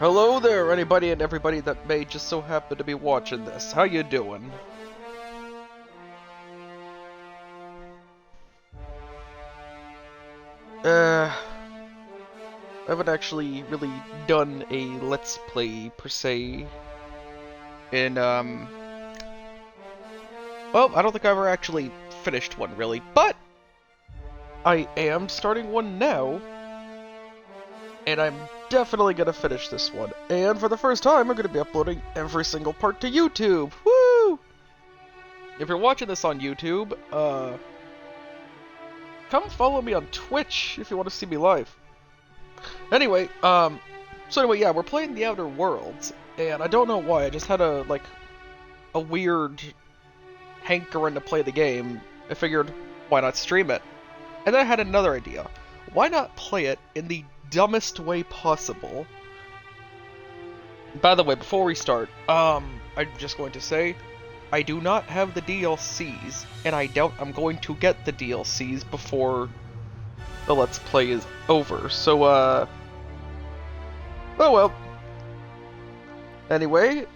Hello there, anybody and everybody that may just so happen to be watching this. How you doing? I haven't actually really done a Let's Play, per se, in, well, I don't think I ever actually finished one, really, but I am starting one now, and I'm definitely gonna finish this one. And for the first time, I'm gonna be uploading every single part to YouTube. Woo! If you're watching this on YouTube, come follow me on Twitch if you want to see me live. Anyway, yeah, we're playing The Outer Worlds, and I don't know why, I just had a weird hankering to play the game. I figured, why not stream it? And then I had another idea. Why not play it in the dumbest way possible? By the way, before we start, I'm just going to say, I do not have the DLCs, and I doubt I'm going to get the DLCs before the Let's Play is over, so, oh well. Anyway,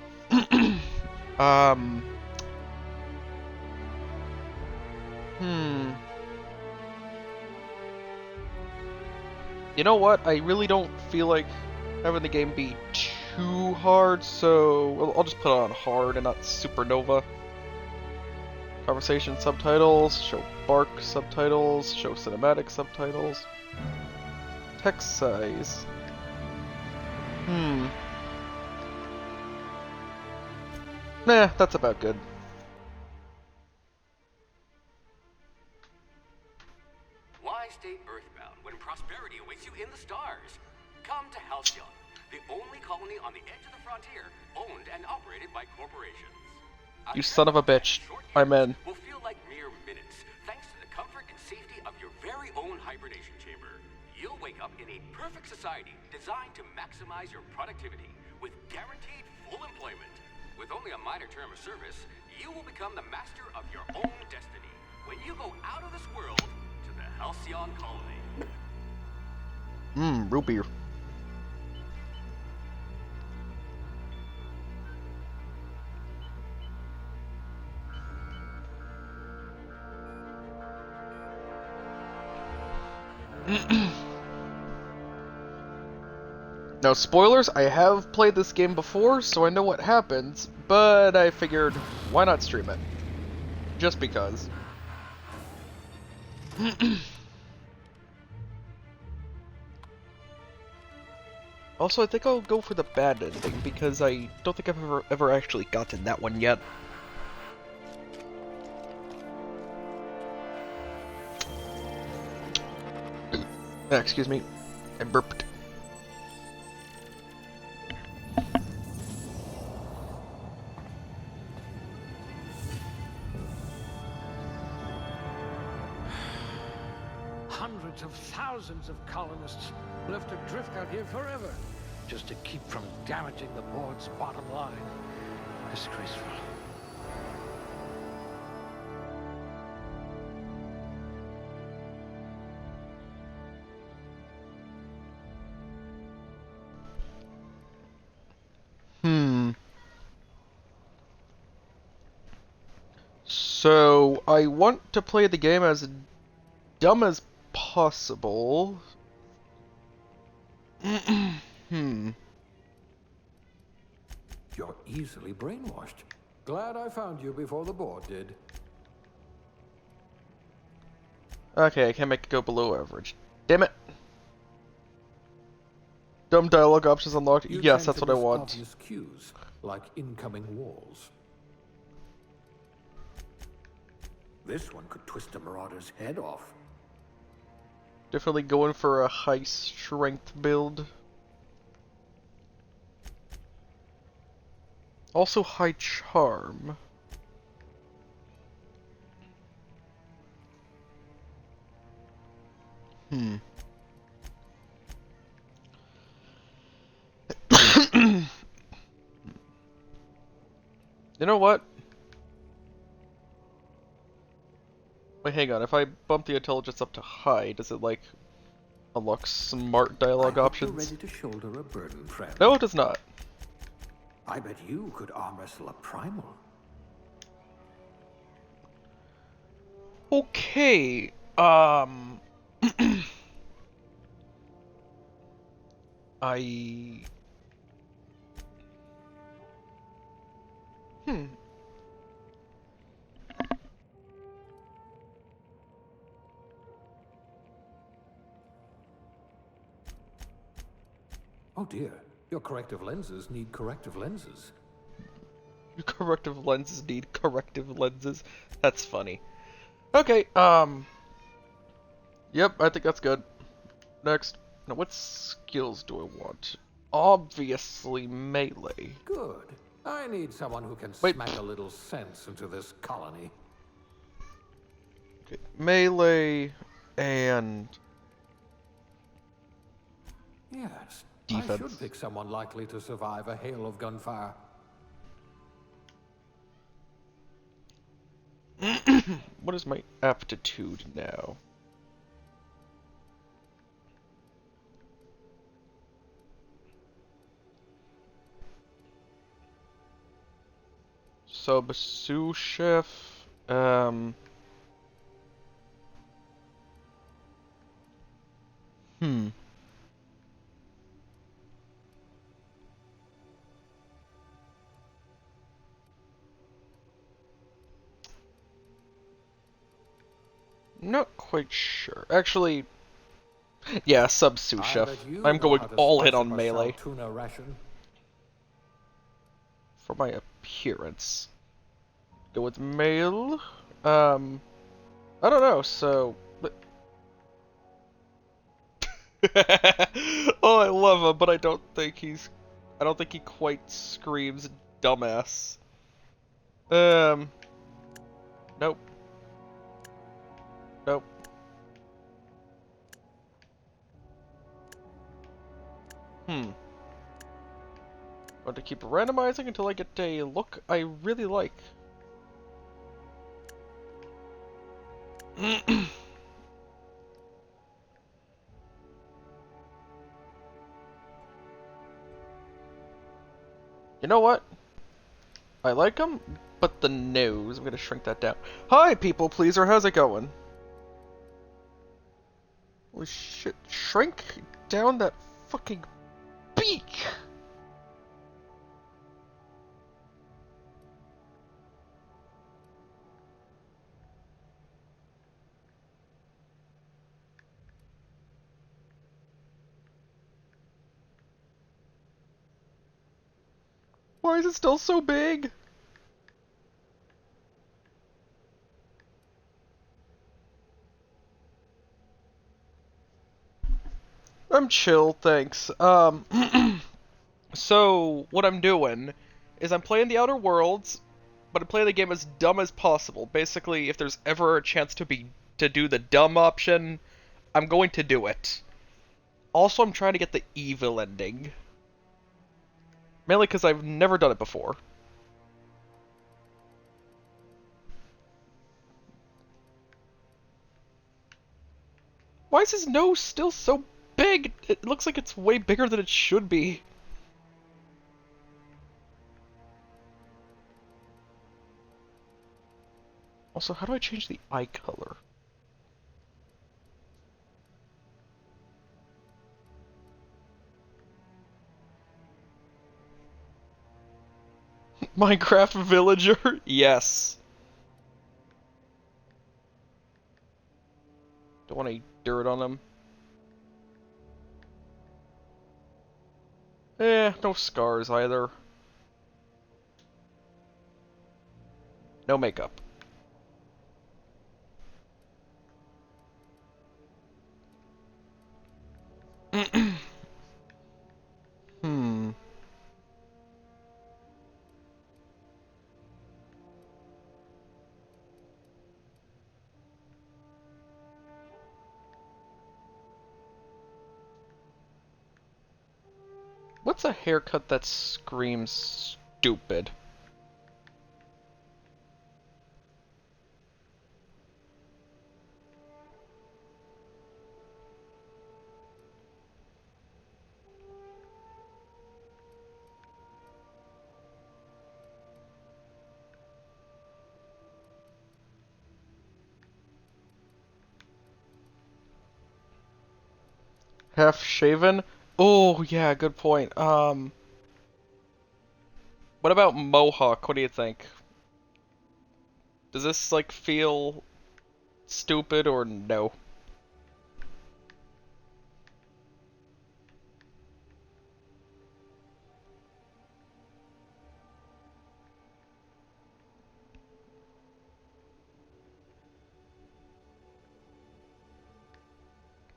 You know what? I really don't feel like having the game be too hard, so I'll just put it on hard and not supernova. Conversation subtitles, show bark subtitles, show cinematic subtitles. Text size. Nah, that's about good. Why stay earthbound when prosperity awaits you in the stars? Come to Halcyon, the only colony on the edge of the frontier, owned and operated by corporations. You son of a bitch. I'm in. Will feel like mere minutes, thanks to the comfort and safety of your very own hibernation chamber. You'll wake up in a perfect society designed to maximize your productivity with guaranteed full employment. With only a minor term of service, you will become the master of your own destiny when you go out of this world to the Halcyon colony. Root beer. Now, spoilers, I have played this game before, so I know what happens, but I figured, why not stream it? Just because. Also, I think I'll go for the bad ending, because I don't think I've ever actually gotten that one yet. Excuse me, I burped. Hundreds of thousands of colonists left adrift out here forever, just to keep from damaging the board's bottom line. Disgraceful. So, I want to play the game as dumb as possible. You're easily brainwashed. Glad I found you before the board did. Okay, I can't make it go below average. Damn it! Dumb dialogue options unlocked. You Yes, tend that's to what I miss want. obvious cues, like incoming walls. This one could twist a marauder's head off. Definitely going for a high strength build. Also high charm. You know what? Wait, hang on. If I bump the intelligence up to high, does it, like, unlocks smart dialogue I hope you're options. ready to shoulder a burden, friend. No, it does not. I bet you could arm wrestle a primal. Okay, I... Hmm. Oh dear, your corrective lenses need corrective lenses. Corrective lenses need corrective lenses. That's funny. Okay, yep, I think that's good. Next. Now, what skills do I want? Obviously, melee. Good. I need someone who can Wait. smack a little sense into this colony. Okay, melee and Yes, defense. I should pick someone likely to survive a hail of gunfire. What is my aptitude now? Sub sous chef. Hmm. Not quite sure. Actually, yeah, sub sous I chef. bet you I'm know going how to all spice in on up a melee tuna ration. for my appearance. Go with male. I don't know. So. Oh, I love him, but I don't think he's. I don't think he quite screams dumbass. Nope. Nope. Hmm. Want to keep randomizing until I get a look I really like. You know what? I like him, but the nose. I'm gonna shrink that down. Hi, people pleaser. How's it going? Holy shit! Shrink down that fucking beak. Why is it still so big? I'm chill, thanks. So what I'm doing is I'm playing the Outer Worlds, but I'm playing the game as dumb as possible. Basically, if there's ever a chance to do the dumb option, I'm going to do it. Also, I'm trying to get the evil ending. Mainly because I've never done it before. Why is his nose still so big? It looks like it's way bigger than it should be. Also, how do I change the eye color? Minecraft villager? Yes. Don't want any dirt on him. No scars either. No makeup. Hmm. What's a haircut that screams stupid? Half shaven? Oh, yeah, good point. What about mohawk? What do you think? Does this, like, feel stupid or no?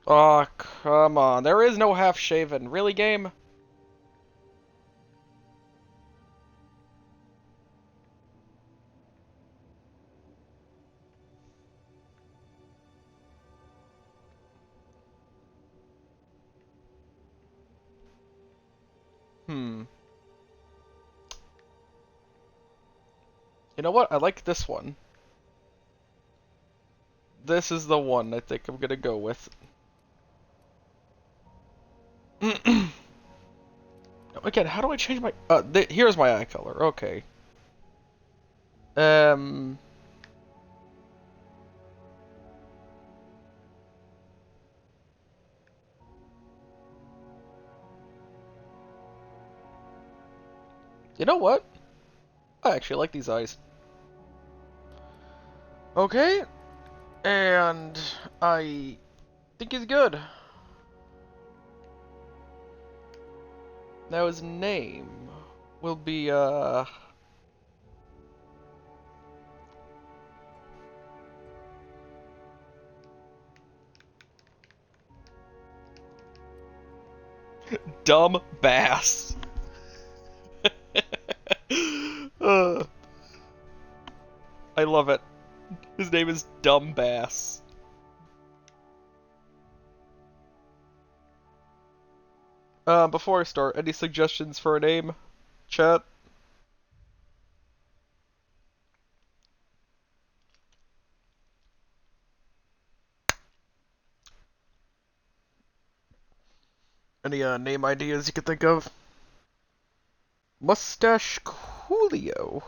Oh, come on. There is no half shaven. Really, game? Hmm. You know what? I like this one. This is the one I think I'm gonna go with. Again, how do I change my... here's my eye color. Okay. Um... You know what? I actually like these eyes. Okay. And I think he's good. Now his name will be, Dumb Bass. uh, I love it. His name is Dumb Bass. Before I start, any suggestions for a name? Chat? Any, name ideas you could think of? Mustache Coolio.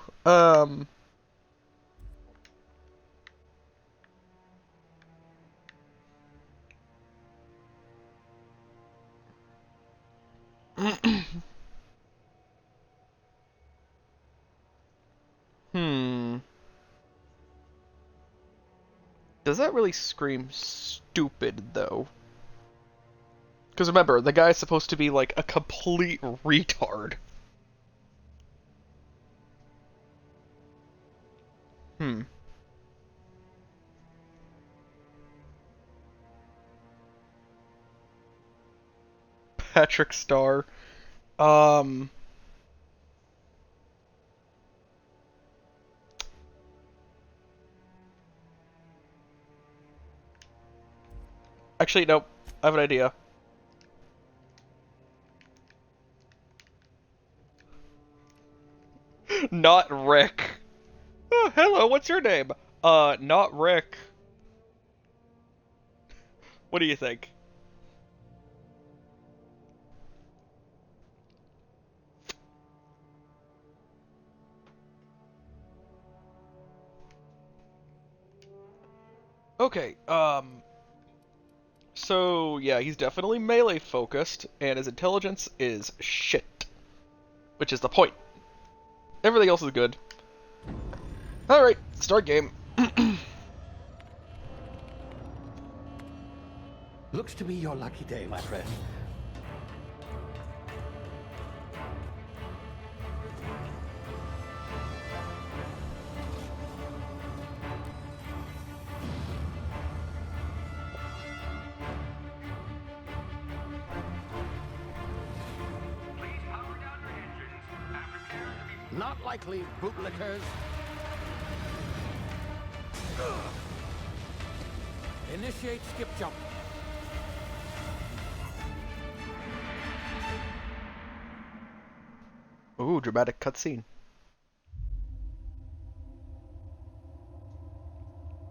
Hmm. Does that really scream stupid, though? Because remember, the guy's supposed to be, like, a complete retard. Hmm. Patrick Star. Um... Actually, nope. I have an idea. Not Rick. Oh, hello, what's your name? Not Rick. What do you think? Okay, so, yeah, he's definitely melee focused, and his intelligence is shit. Which is the point. Everything else is good. Alright, start game. Looks to be your lucky day, my friend. Not likely, bootlickers. Initiate skip jump. Ooh, dramatic cutscene.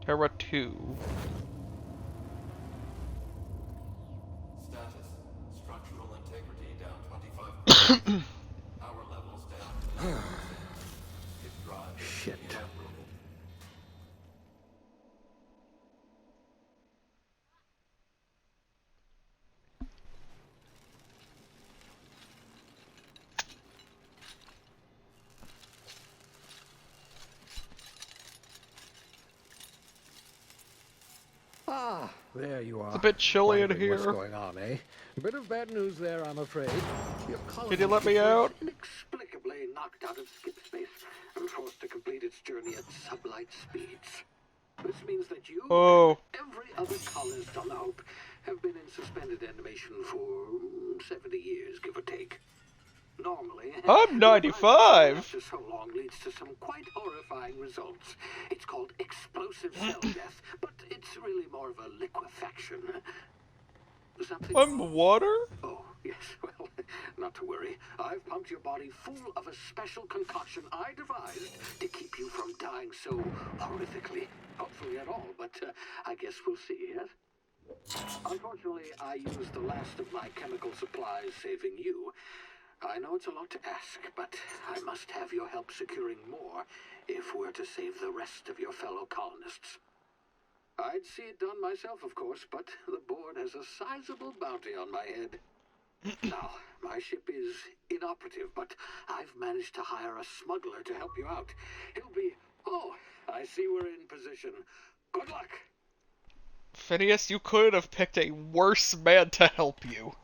Terra 2. Status. Structural integrity down 25%. Power levels down. His drive is Shit. uprooted. There you are. It's a bit chilly in Wondering what's here. going on, eh? A bit of bad news there, I'm afraid. Your Can you let me out? Inexplicably knocked out of skip space and forced to complete its journey at sublight speeds. This means that you Oh. and every other colonist on the Hope have been in suspended animation for 70 years, give or take. Normally, I'm 95. after so long leads to some quite horrifying results. It's called explosive cell death, but it's really more of a liquefaction. Something I'm water? Oh, yes, well, not to worry. I've pumped your body full of a special concoction I devised to keep you from dying so horrifically. Hopefully at all, but I guess we'll see, yes? Unfortunately, I used the last of my chemical supplies saving you. I know it's a lot to ask, but I must have your help securing more if we're to save the rest of your fellow colonists. I'd see it done myself, of course, but the board has a sizable bounty on my head. Now, my ship is inoperative, but I've managed to hire a smuggler to help you out. He'll be... Oh, I see we're in position. Good luck. Phineas, you could have picked a worse man to help you.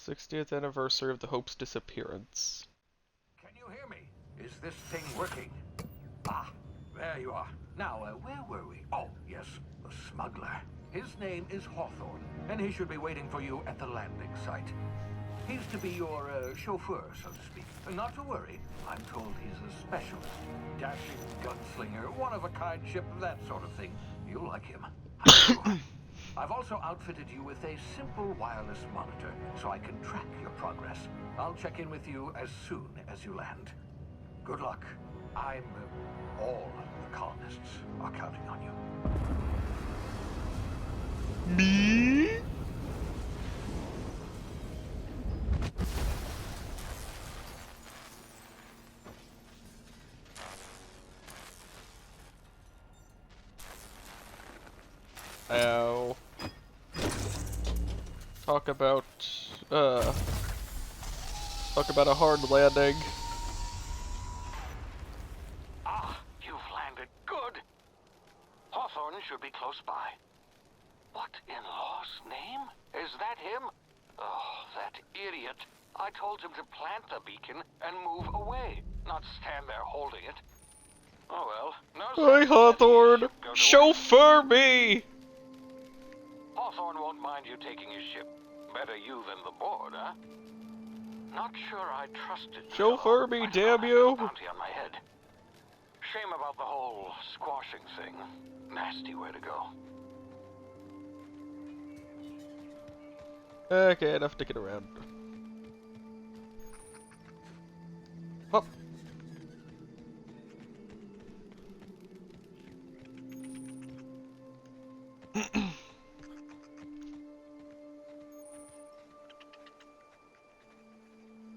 '60th anniversary of the Hope's disappearance. Can you hear me? Is this thing working? Ah, there you are. Now, where were we? Oh, yes, the smuggler. His name is Hawthorne, and he should be waiting for you at the landing site. He's to be your chauffeur, so to speak. Not to worry, I'm told he's a specialist. Dashing gunslinger, one-of-a-kind ship, that sort of thing. You'll like him. I'm sure. I've also outfitted you with a simple wireless monitor, so I can track your progress. I'll check in with you as soon as you land. Good luck. All the colonists are counting on you. Me? Ow. Talk about a hard landing. Ah, you've landed. Good. Hawthorne should be close by. What in law's name? Is that him? Oh, that idiot. I told him to plant the beacon and move away, not stand there holding it. Oh well, no Hey sense Hawthorne, letting his ship go to chauffeur me! waste. Hawthorne won't mind you taking his ship. Better you than the board, huh? Not sure I trusted you. Chauffeur me, Might damn have a you! bounty on my head. Shame about the whole squashing thing. Nasty way to go. Okay, enough to get around. Up.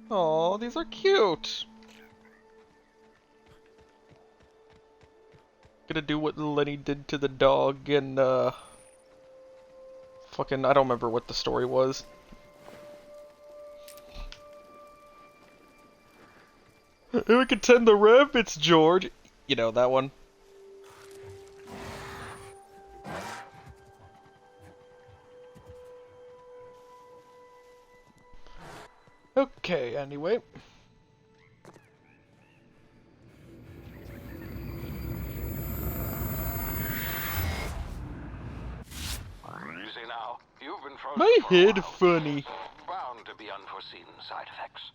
Aw, these are cute. Gonna do what Lenny did to the dog in, fucking, I don't remember what the story was. We can tend the rabbits, George. You know, that one. Okay, anyway. Easy now. You've been frozen My for a head while. funny. Bound to be unforeseen side effects.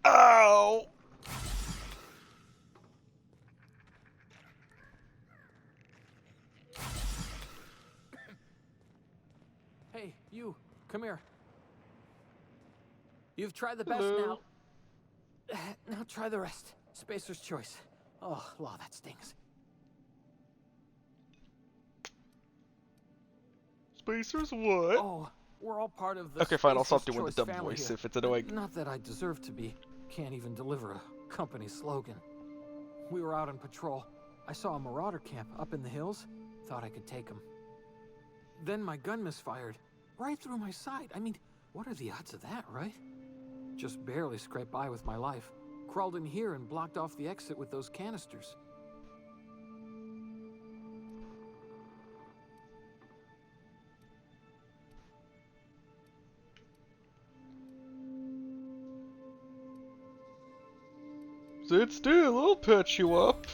Ow! Hey, you, come here. You've tried the best Hello. now. Now try the rest. Spacer's choice. Oh, law, that stings. Spacers what? Oh, we're all part of the Okay, fine, I'll stop Spacer's doing the Choice dumb family voice here. if it's annoying. Not that I deserve to be. Can't even deliver a company slogan. We were out on patrol. I saw a marauder camp up in the hills. Thought I could take him. Then my gun misfired. Right through my side. I mean, what are the odds of that, right? Just barely scraped by with my life. Crawled in here and blocked off the exit with those canisters. Sit still, I'll patch you up.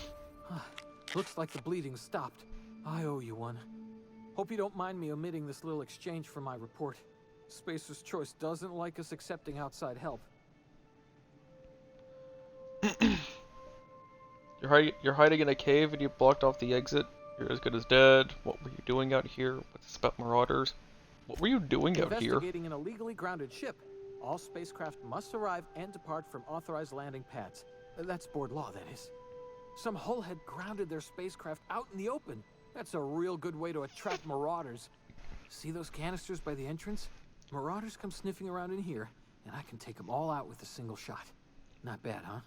Looks like the bleeding stopped. I owe you one. Hope you don't mind me omitting this little exchange from my report. Spacer's Choice doesn't like us accepting outside help. You're hiding in a cave and you blocked off the exit. You're as good as dead. What were you doing out here? What's this about marauders? What were you doing out here? Investigating an illegally grounded ship. All spacecraft must arrive and depart from authorized landing pads. That's board law, that is. Some hull had grounded their spacecraft out in the open. That's a real good way to attract marauders. See those canisters by the entrance? Marauders come sniffing around in here, and I can take them all out with a single shot. Not bad, huh?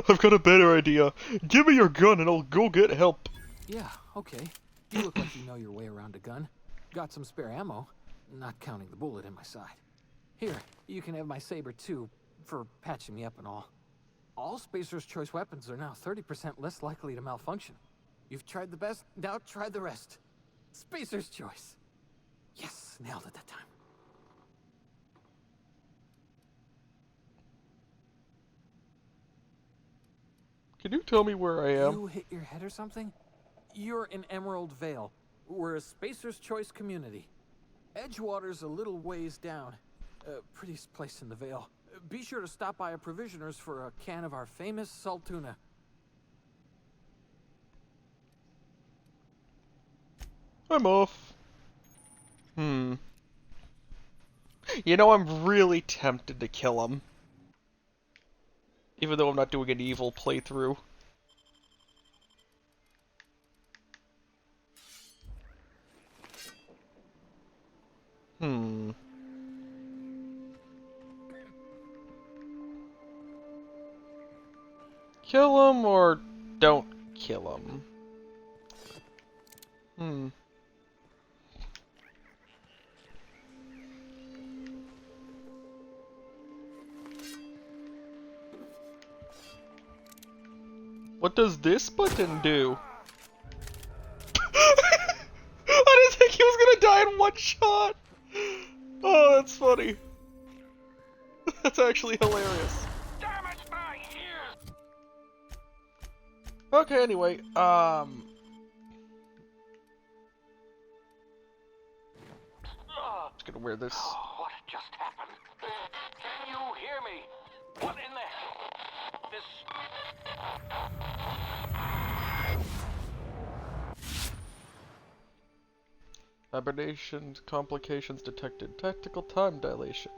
I've got a better idea. Give me your gun and I'll go get help. Yeah, okay. You look like you know your way around a gun. Got some spare ammo, not counting the bullet in my side. Here, you can have my saber too, for patching me up and all. All Spacer's Choice weapons are now 30% less likely to malfunction. You've tried the best, now try the rest. Spacer's Choice. Yes, nailed it that time. Can you tell me where I am? You hit your head or something? You're in Emerald Vale. We're a Spacer's Choice community. Edgewater's a little ways down. Prettiest place in the Vale. Be sure to stop by a provisioner's for a can of our famous salt tuna. I'm off. You know, I'm really tempted to kill him. Even though I'm not doing an evil playthrough. Kill him or don't kill him? What does this button do? I didn't think he was gonna die in one shot! Oh, that's funny. That's actually hilarious. Damage my ears! Okay, anyway, just gonna wear this. Oh, what just happened? Can you hear me? What in the... This... Hibernation complications detected. Tactical time dilation.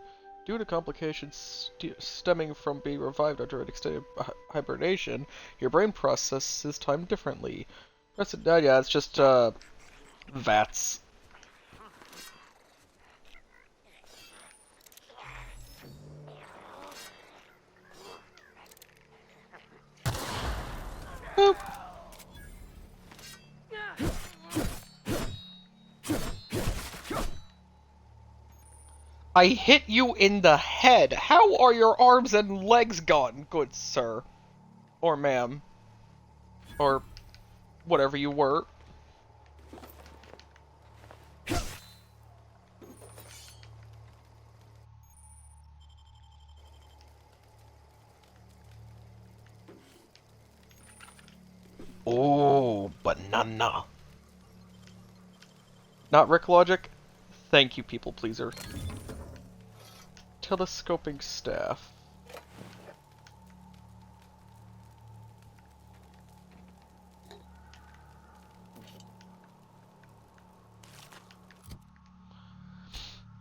Due to complications stemming from being revived after an extended hibernation, your brain processes time differently. Yeah, it's just, VATS. Boop. I hit you in the head. How are your arms and legs gone, good sir? Or ma'am. Or whatever you were. Oh, banana. Not Rick Logic? Thank you, people pleaser. Telescoping staff.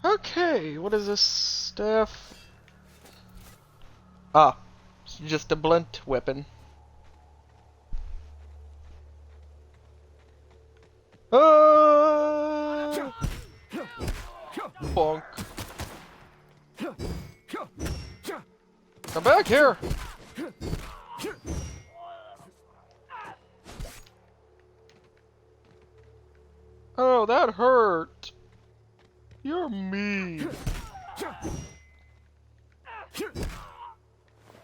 Okay, what is this staff? Ah, it's just a blunt weapon. Bonk. Come back here! Oh, that hurt. You're mean.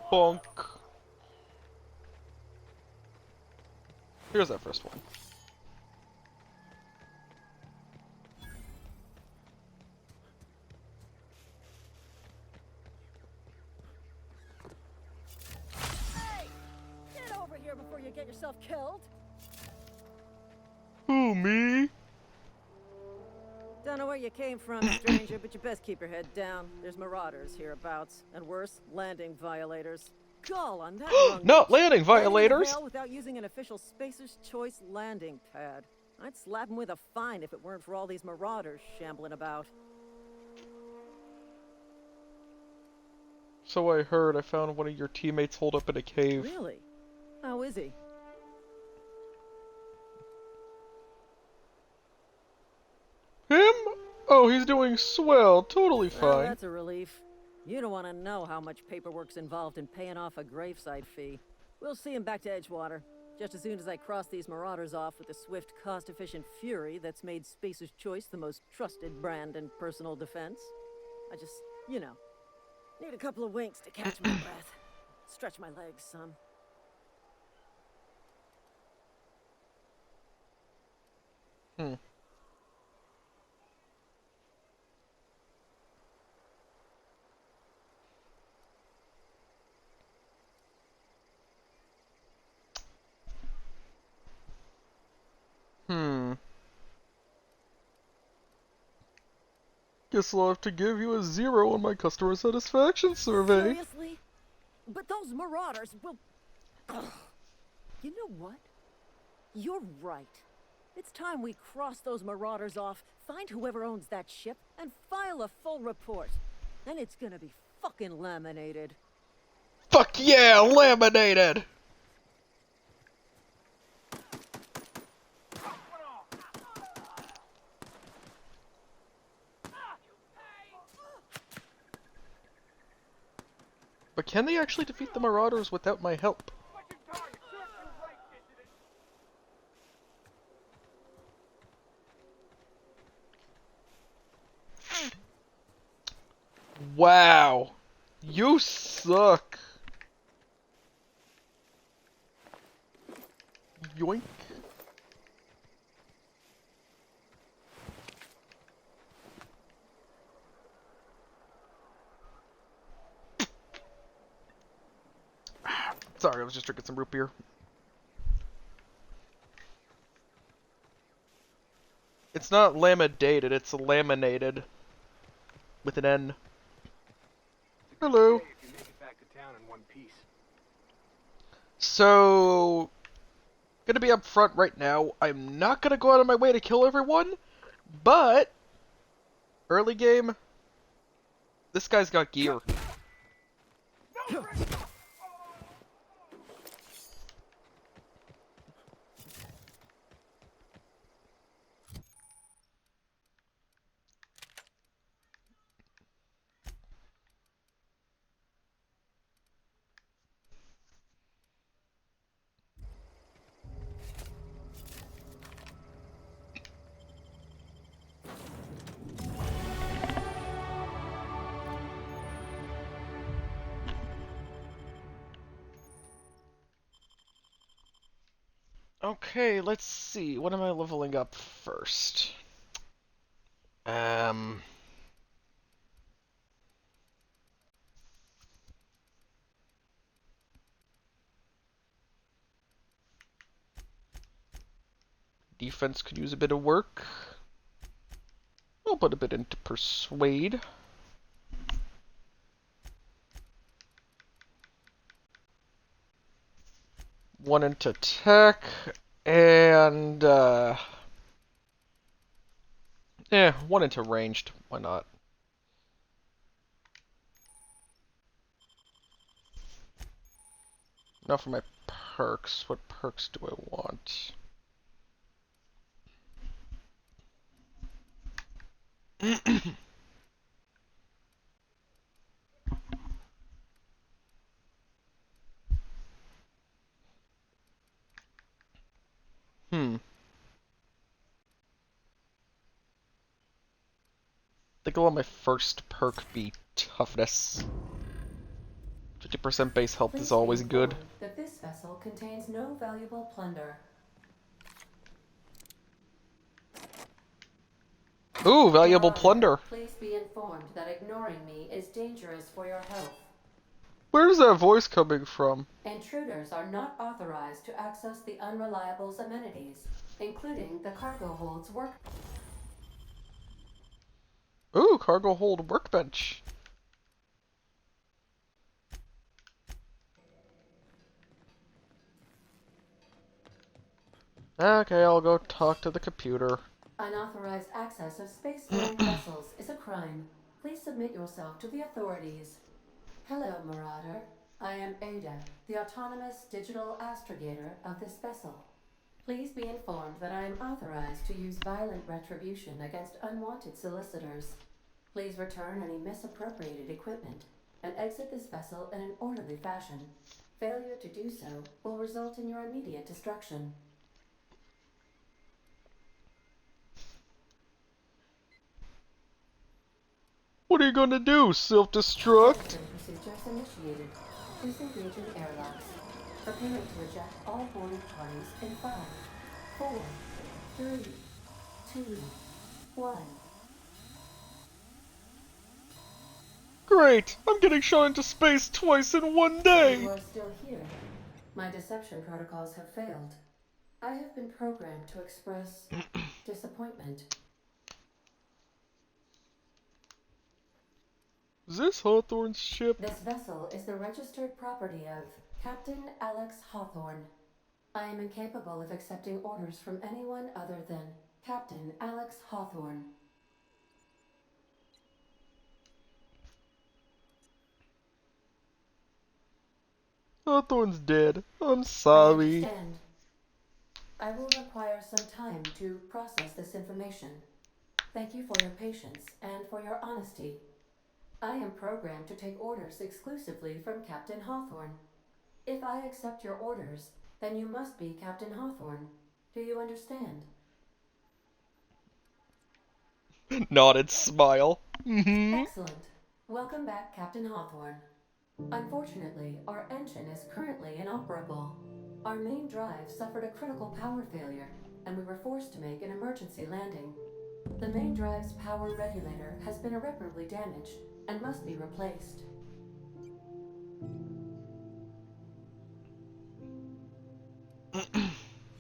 Bonk. Here's that first one. Hey! Get over here before you get yourself killed! Who, me? Don't know where you came from, stranger, but you best keep your head down. There's marauders hereabouts, and worse, landing violators. Gall on that wrong Not bitch. landing Landing in violators! hell without using an official Spacer's Choice landing pad. I'd slap him with a fine if it weren't for all these marauders shambling about. So I heard. I found one of your teammates holed up in a cave. Really? How is he? Him? Oh, he's doing swell. Totally Well, fine. that's a relief. You don't want to know how much paperwork's involved in paying off a graveside fee. We'll see him back to Edgewater, just as soon as I cross these marauders off with the swift, cost-efficient fury that's made Spacer's Choice the most trusted brand in personal defense. I just, you know, need a couple of winks to catch my breath. Stretch my legs some. Hmm. Hmm. Guess I'll have to give you a 0 on my customer satisfaction survey. Seriously? But those marauders will... Ugh. You know what? You're right. It's time we cross those marauders off, find whoever owns that ship, and file a full report. Then it's gonna be fucking laminated. Fuck yeah, laminated! But can they actually defeat the Marauders without my help? Wow. You suck. Yoink. Sorry, I was just drinking some root beer. It's not laminated, it's laminated. With an N. Hello. If you make it back to town in one piece. So, gonna be up front right now. I'm not gonna go out of my way to kill everyone, but early game, this guy's got gear. Okay, let's see. What am I leveling up first? Defense could use a bit of work. I'll put a bit into Persuade. One into Tech, and, one into Ranged. Why not? Now for my perks. What perks do I want? Hmm. think I'll let my first perk be toughness. 50% base health is always good. That this vessel contains no valuable plunder. Ooh, valuable plunder. Please be informed that ignoring me is dangerous for your health. Where's that voice coming from? Intruders are not authorized to access the Unreliable's amenities, including the cargo hold's work. Ooh, cargo hold workbench. Okay, I'll go talk to the computer. Unauthorized access of spacefaring vessels is a crime. Please submit yourself to the authorities. Hello, Marauder. I am Ada, the autonomous digital astrogator of this vessel. Please be informed that I am authorized to use violent retribution against unwanted solicitors. Please return any misappropriated equipment and exit this vessel in an orderly fashion. Failure to do so will result in your immediate destruction. What are you gonna do, self-destruct? Procedures initiated. Disengage in airlocks. Preparing to eject all boarding parties in 5, 4, 3, 2, 1. Great! I'm getting shot into space twice in one day! You are still here. My deception protocols have failed. I have been programmed to express disappointment. Is this Hawthorne's ship? This vessel is the registered property of Captain Alex Hawthorne. I am incapable of accepting orders from anyone other than Captain Alex Hawthorne. Hawthorne's dead. I'm I sorry. understand. I will require some time to process this information. Thank you for your patience and for your honesty. I am programmed to take orders exclusively from Captain Hawthorne. If I accept your orders, then you must be Captain Hawthorne. Do you understand? Nodded smile. Mm-hmm. Excellent. Welcome back, Captain Hawthorne. Unfortunately, our engine is currently inoperable. Our main drive suffered a critical power failure, and we were forced to make an emergency landing. The main drive's power regulator has been irreparably damaged and must be replaced.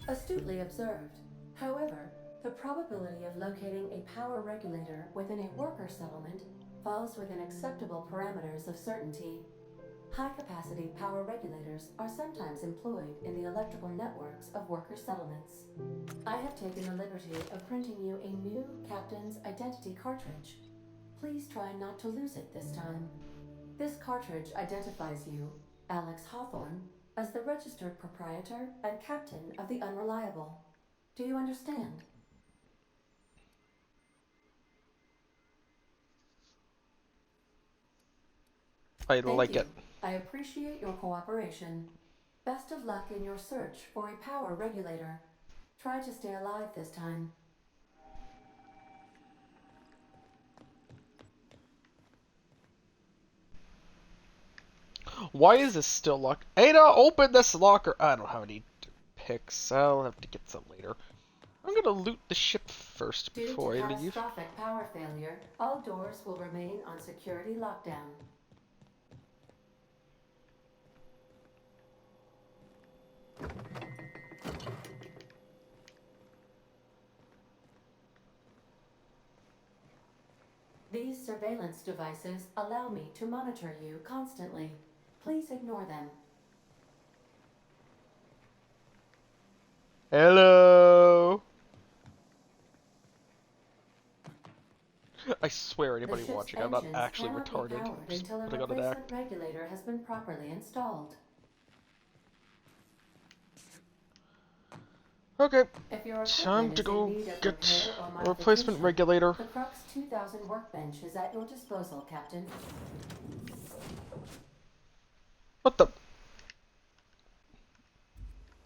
Astutely observed. However, the probability of locating a power regulator within a worker settlement falls within acceptable parameters of certainty. High-capacity power regulators are sometimes employed in the electrical networks of worker settlements. I have taken the liberty of printing you a new Captain's Identity cartridge. Please try not to lose it this time. This cartridge identifies you, Alex Hawthorne, as the registered proprietor and captain of the Unreliable. Do you understand? I Thank like you. it. I appreciate your cooperation. Best of luck in your search for a power regulator. Try to stay alive this time. Why is this still locked? Ada, open this locker! I don't have any picks. I'll have to get some later. I'm gonna loot the ship first before Due to I leave. catastrophic power failure, all doors will remain on security lockdown. These surveillance devices allow me to monitor you constantly. Please ignore them. Hello! I swear anybody The ship's watching, I'm not engines actually cannot be retarded. powered Just until a putting on an replacement act. regulator has been properly installed. Okay, If your time equipment to is go in need of get repair or a replacement modification, regulator. The Crux 2000 workbench is at your disposal, Captain. What the?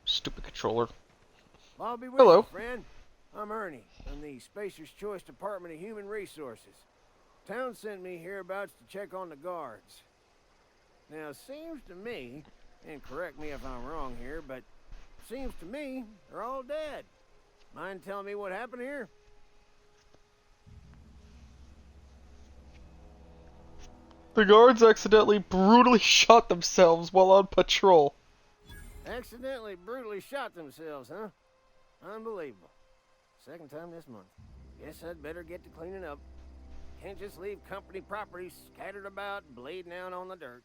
Stupid controller. I'll be with Hello. you, friend. I'm Ernie from the Spacer's Choice Department of Human Resources. Town sent me hereabouts to check on the guards. Now, it seems to me, and correct me if I'm wrong here, but seems to me they're all dead. Mind telling me what happened here? The guards accidentally brutally shot themselves while on patrol. Accidentally brutally shot themselves, huh? Unbelievable. Second time this month. Guess I'd better get to cleaning up. Can't just leave company property scattered about, bleeding out on the dirt.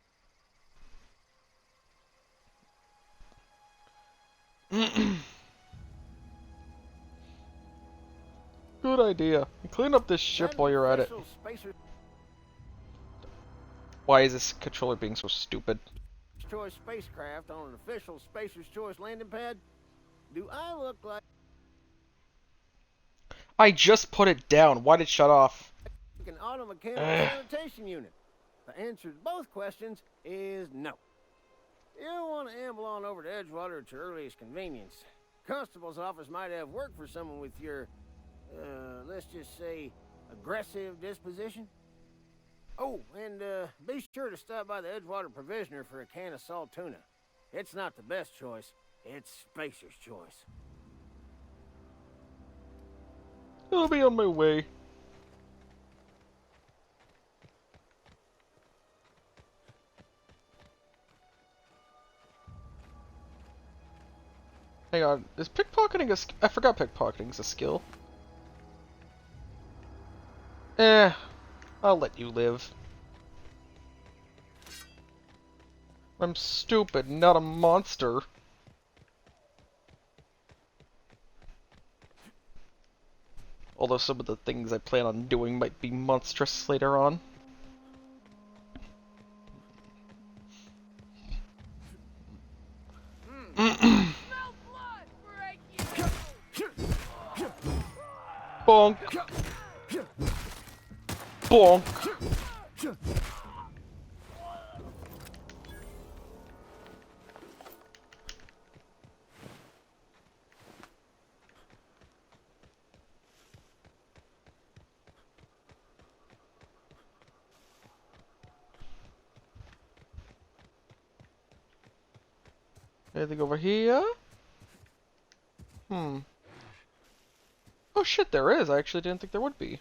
Good idea. Clean up this ship while you're at it. Why is this controller being so stupid? Choice spacecraft on an official Spacer's Choice landing pad? Do I look like I just put it down. Why did it shut off? an auto-mechanical sanitation unit? The answer to both questions is no. You'll want to amble on over to Edgewater at your earliest convenience. Constable's office might have work for someone with your, let's just say, aggressive disposition. Oh, and be sure to stop by the Edgewater Provisioner for a can of salt tuna. It's not the best choice, it's Spacer's Choice. I'll be on my way. Hang on, is pickpocketing a I forgot pickpocketing's a skill. I'll let you live. I'm stupid, not a monster. Although some of the things I plan on doing might be monstrous later on. Bonk. Bonk. Anything over here? Oh shit, there is. I actually didn't think there would be.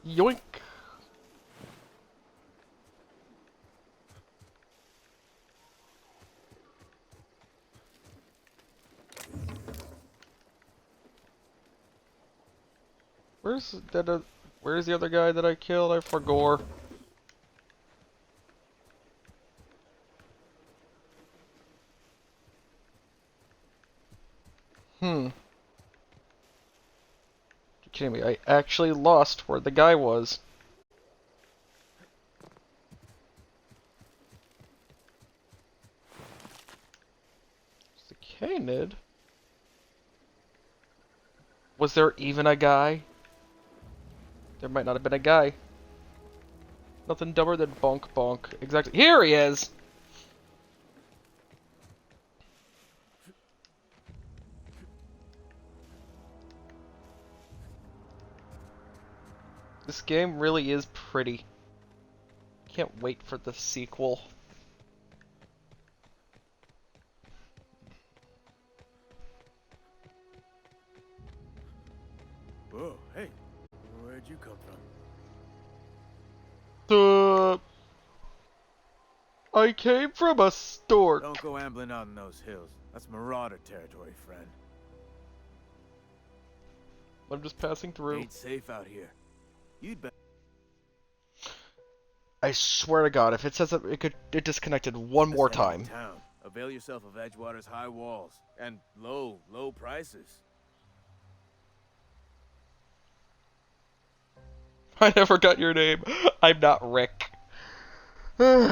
Yoink. Where's the other guy that I killed? I forgot. You're kidding me, I actually lost where the guy was. It's the Canid. Was there even a guy? There might not have been a guy. Nothing dumber than bonk bonk. Exactly. Here he is! This game really is pretty. Can't wait for the sequel. Whoa, hey. Where'd you come from? I came from a stork. Don't go ambling out in those hills. That's marauder territory, friend. I'm just passing through. Ain't safe out here. You'd bet. I swear to God, if it says that it disconnected one more time. Town. Avail yourself of Edgewater's high walls and low prices. I never got your name. I'm not Rick. Pleased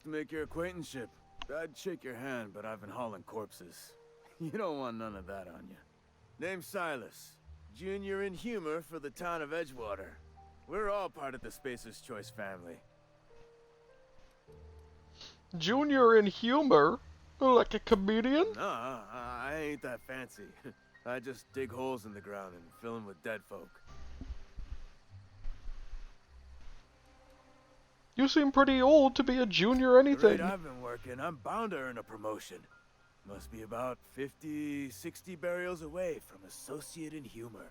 to make your acquaintanceship. I'd shake your hand, but I've been hauling corpses. You don't want none of that on you. Name's Silas. Junior in humor for the town of Edgewater. We're all part of the Spacer's Choice family. Junior in humor? Like a comedian? Nah, I ain't that fancy. I just dig holes in the ground and fill them with dead folk. You seem pretty old to be a junior anything. The rate I've been working, I'm bound to earn a promotion. Must be about 50, 60 burials away from associate in humor.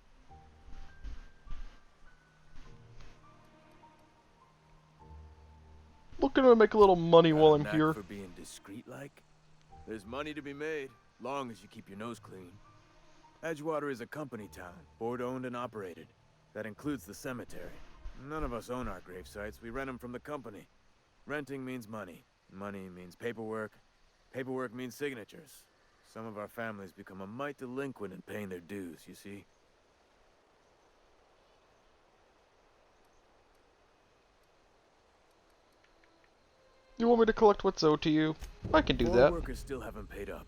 Looking to make a little money while I'm Knack here. for being discreet like? There's money to be made, long as you keep your nose clean. Edgewater is a company town, board owned and operated. That includes the cemetery. None of us own our grave sites, we rent them from the company. Renting means money. Money means paperwork. Paperwork means signatures. Some of our families become a mite delinquent in paying their dues, you see? You want me to collect what's owed to you? I can do Four that. workers still haven't paid up.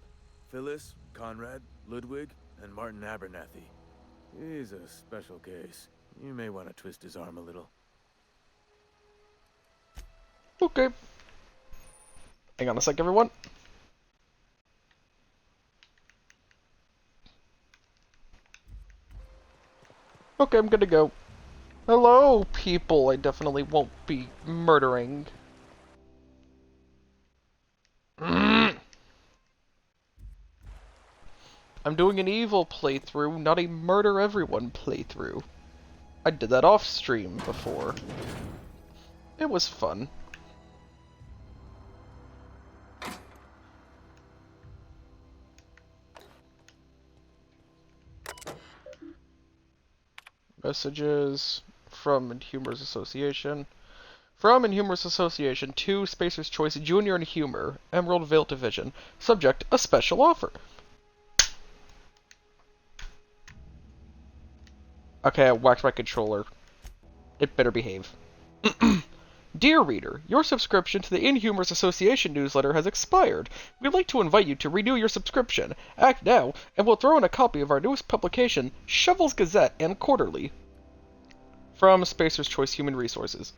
Phyllis, Conrad, Ludwig, and Martin Abernathy. He's a special case. You may want to twist his arm a little. Okay. Hang on a sec, everyone. Okay, I'm good to go. Hello, people I definitely won't be murdering. I'm doing an evil playthrough, not a murder everyone playthrough. I did that off stream before. It was fun. Messages from Inhumor's Association. From Inhumor's Association to Spacer's Choice Junior in Humor, Emerald Vale Division. Subject, a special offer. Okay, I whacked my controller. It better behave. Dear reader, your subscription to the Inhumor's Association newsletter has expired. We'd like to invite you to renew your subscription. Act now, and we'll throw in a copy of our newest publication, Shovel's Gazette and Quarterly. From Spacer's Choice Human Resources.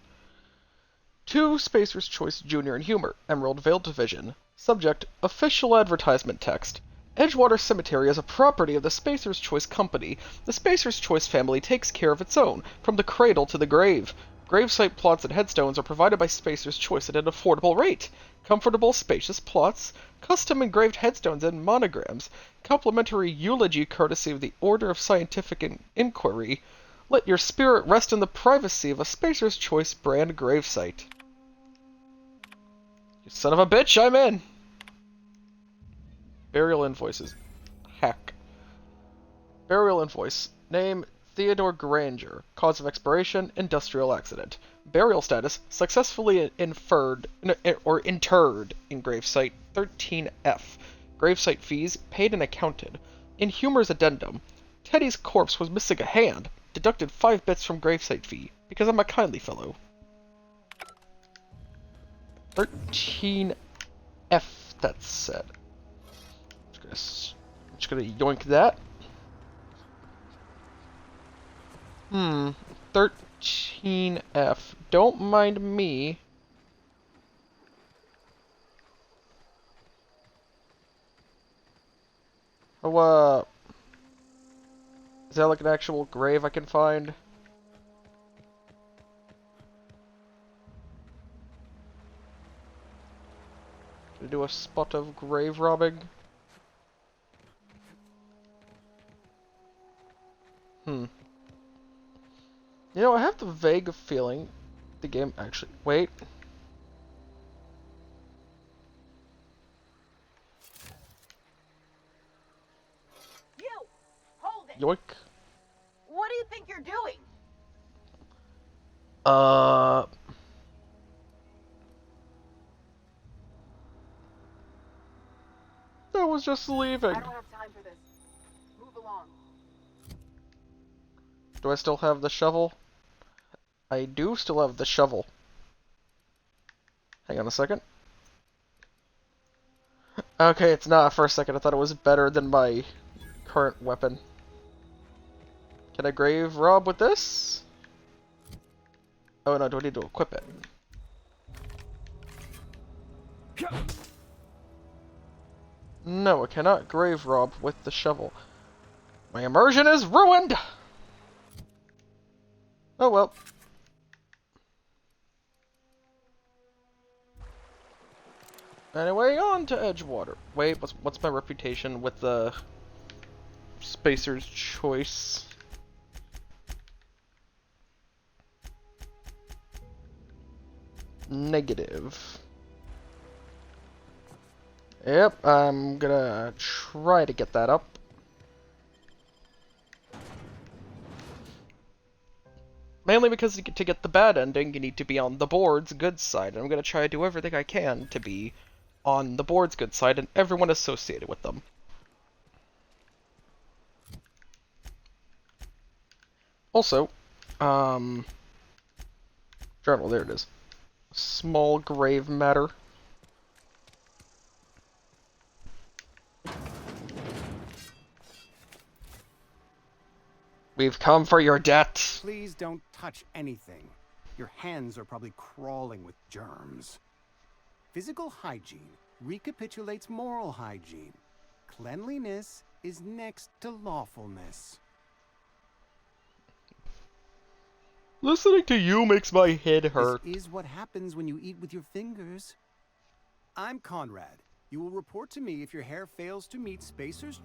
To Spacer's Choice Junior in Humor, Emerald Vale Division. Subject, official advertisement text. Edgewater Cemetery is a property of the Spacer's Choice Company. The Spacer's Choice family takes care of its own, from the cradle to the grave. Gravesite plots and headstones are provided by Spacer's Choice at an affordable rate. Comfortable, spacious plots, custom engraved headstones and monograms, complimentary eulogy courtesy of the Order of Scientific Inquiry. Let your spirit rest in the privacy of a Spacer's Choice brand gravesite. You son of a bitch, I'm in! Burial invoices. Heck. Burial invoice. Name, Theodore Granger. Cause of expiration, industrial accident. Burial status, successfully interred in gravesite 13F. Gravesite fees, paid and accounted. In Humor's addendum, Teddy's corpse was missing a hand. Deducted 5 bits from gravesite fee, because I'm a kindly fellow. 13F, that's said. I'm just gonna yoink that. 13F. Don't mind me. Oh, is that like an actual grave I can find? Gonna do a spot of grave robbing. You know, I have the vague feeling the game actually... Wait. You! Hold it! Yoink. What do you think you're doing? I was just leaving. I don't have time for this. Move along. Do I still have the shovel? I do still have the shovel. Hang on a second. Okay, it's not. For a second, I thought it was better than my current weapon. Can I grave rob with this? Oh no, do I need to equip it? No, I cannot grave rob with the shovel. My immersion is ruined! Oh well. Anyway, on to Edgewater. Wait, what's my reputation with the Spacer's Choice? Negative. Yep, I'm gonna try to get that up. Mainly because to get the bad ending, you need to be on the board's good side, and I'm gonna try to do everything I can to be on the board's good side and everyone associated with them. Also, journal, there it is. Small grave matter. We've come for your debt. Please don't touch anything. Your hands are probably crawling with germs. Physical hygiene recapitulates moral hygiene. Cleanliness is next to lawfulness. Listening to you makes my head hurt. This is what happens when you eat with your fingers. I'm Conrad. You will report to me if your hair fails to meet Spacer's...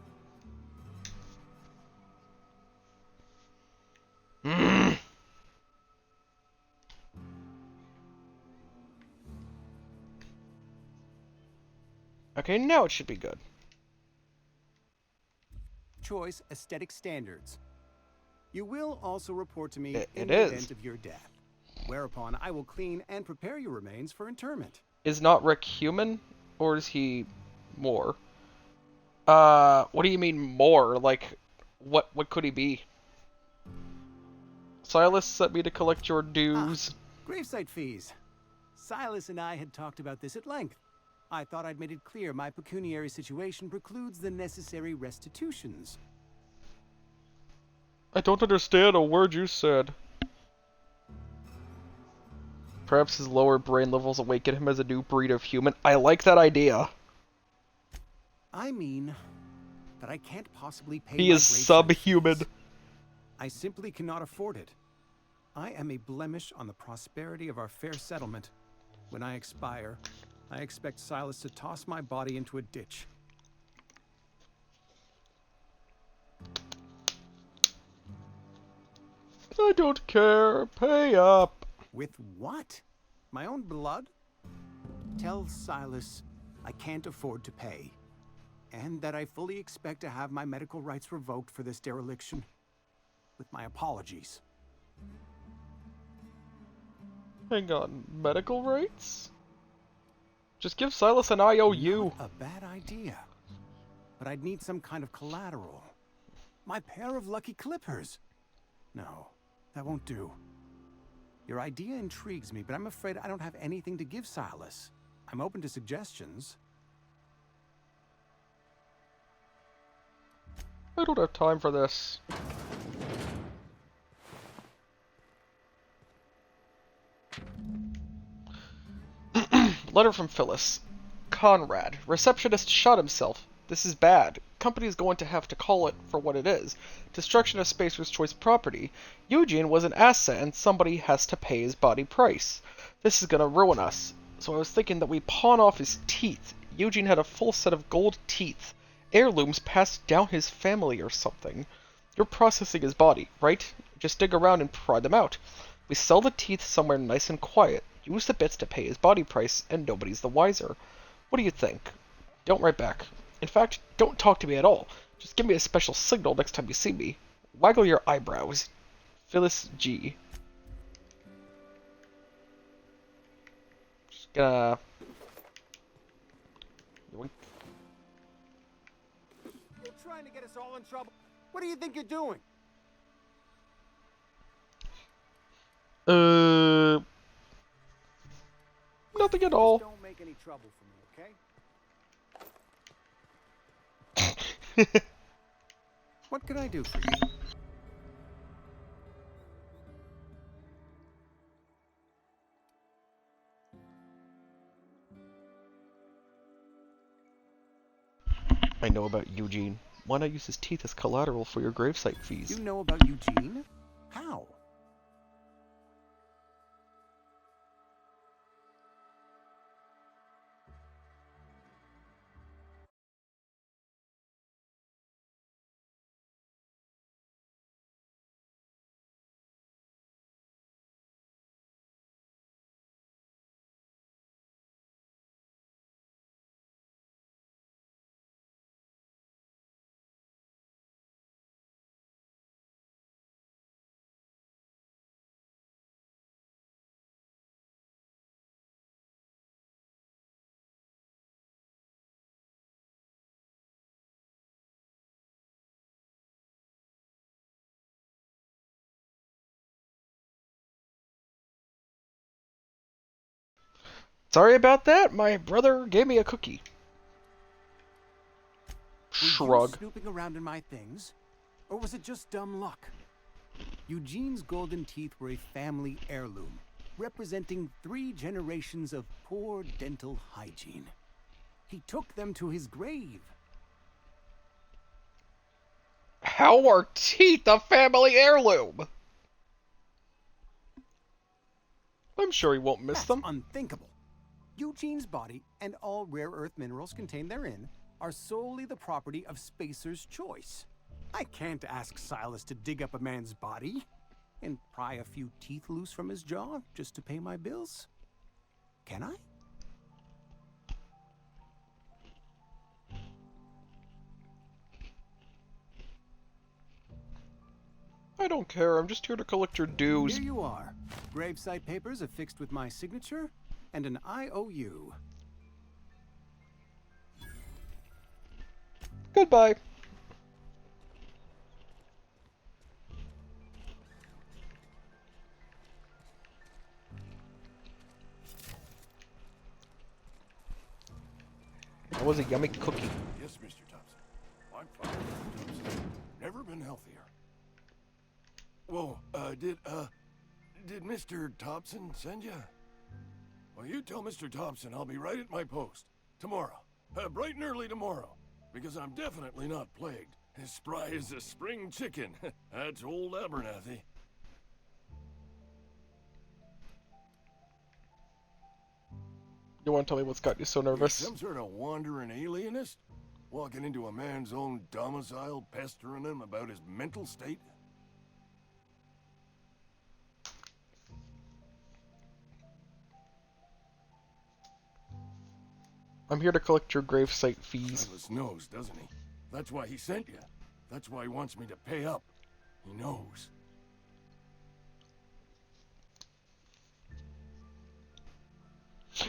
Okay, now it should be good. Choice aesthetic standards. You will also report to me It in the is. event of your death, whereupon I will clean and prepare your remains for interment. Is not Rick human, or is he more? What do you mean more? Like, what could he be? Silas sent me to collect your dues. Gravesite fees. Silas and I had talked about this at length. I thought I'd made it clear my pecuniary situation precludes the necessary restitutions. I don't understand a word you said. Perhaps his lower brain levels awaken him as a new breed of human. I like that idea. I mean that I can't possibly pay He my is gravesite subhuman. fees. I simply cannot afford it. I am a blemish on the prosperity of our fair settlement. When I expire, I expect Silas to toss my body into a ditch. I don't care. Pay up. With what? My own blood? Tell Silas I can't afford to pay. And that I fully expect to have my medical rights revoked for this dereliction. With my apologies. Hang on. Medical rights? Just give Silas an IOU. Not a bad idea. But I'd need some kind of collateral. My pair of lucky clippers. No, that won't do. Your idea intrigues me, but I'm afraid I don't have anything to give Silas. I'm open to suggestions. I don't have time for this. Letter from Phyllis. Conrad. Receptionist shot himself. This is bad. Company is going to have to call it for what it is. Destruction of Spacer's Choice property. Eugene was an asset and somebody has to pay his body price. This is gonna ruin us. So I was thinking that we pawn off his teeth. Eugene had a full set of gold teeth. Heirlooms passed down his family or something. You're processing his body, right? Just dig around and pry them out. We sell the teeth somewhere nice and quiet. Use the bits to pay his body price, and nobody's the wiser. What do you think? Don't write back. In fact, don't talk to me at all. Just give me a special signal next time you see me. Waggle your eyebrows. Phyllis G. Just gonna... You're trying to get us all in trouble. What do you think you're doing? Nothing at all. Don't make any trouble for me, okay? What can I do for you? I know about Eugene. Why not use his teeth as collateral for your gravesite fees? You know about Eugene? How? Sorry about that. My brother gave me a cookie. Were you Shrug. snooping around in my things? Or was it just dumb luck? Eugene's golden teeth were a family heirloom, representing 3 generations of poor dental hygiene. He took them to his grave. How are teeth a family heirloom? I'm sure he won't miss That's them. unthinkable. Eugene's body and all rare earth minerals contained therein are solely the property of Spacer's choice. I can't ask Silas to dig up a man's body and pry a few teeth loose from his jaw just to pay my bills. Can I? I don't care. I'm just here to collect your dues. Here you are. Gravesite papers affixed with my signature and an IOU. Goodbye. That was a yummy cookie. Yes, Mr. Thompson. I'm fine, Mr. Thompson. Never been healthier. Whoa, did Mr. Thompson send you? Well, you tell Mr. Thompson I'll be right at my post. Tomorrow. Bright and early tomorrow. Because I'm definitely not plagued. As spry as a spring chicken. That's old Abernathy. You want to tell me what's got you so nervous? Some sort of wandering alienist? Walking into a man's own domicile, pestering him about his mental state? I'm here to collect your gravesite fees. Silas knows, doesn't he? That's why he sent you. That's why he wants me to pay up. He knows.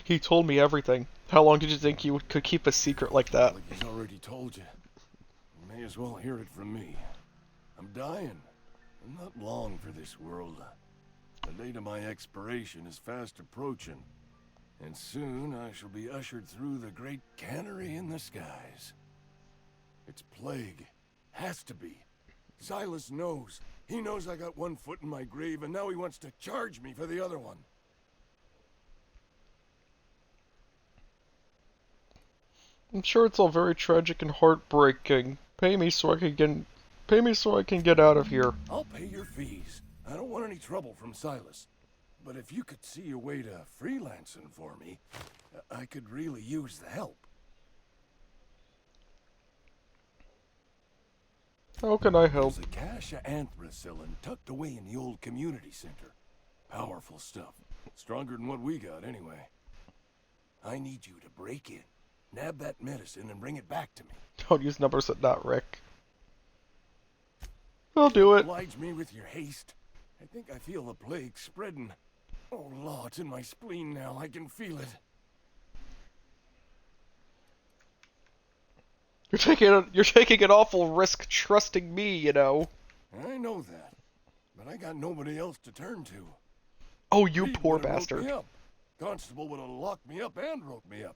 He told me everything. How long did you think you could keep a secret like that? Like he's already told you. You may as well hear it from me. I'm dying. I'm not long for this world. The date of my expiration is fast approaching. And soon I shall be ushered through the great cannery in the skies. It's plague. Has to be. Silas knows. He knows I got one foot in my grave, and now he wants to charge me for the other one. I'm sure it's all very tragic and heartbreaking. Pay me so I can get out of here. I'll pay your fees. I don't want any trouble from Silas. But if you could see a way to freelancing for me, I could really use the help. How can I help? There's a cache of anthracillin tucked away in the old community center. Powerful stuff. Stronger than what we got, anyway. I need you to break in, nab that medicine, and bring it back to me. Don't use numbers that not Rick. I'll do it. Oblige me with your haste. I think I feel the plague spreading. Oh, Law, it's in my spleen now. I can feel it. You're taking an awful risk trusting me, you know. I know that, but I got nobody else to turn to. Oh, you Reed poor would've roped bastard. me up. Constable would have locked me up and roped me up.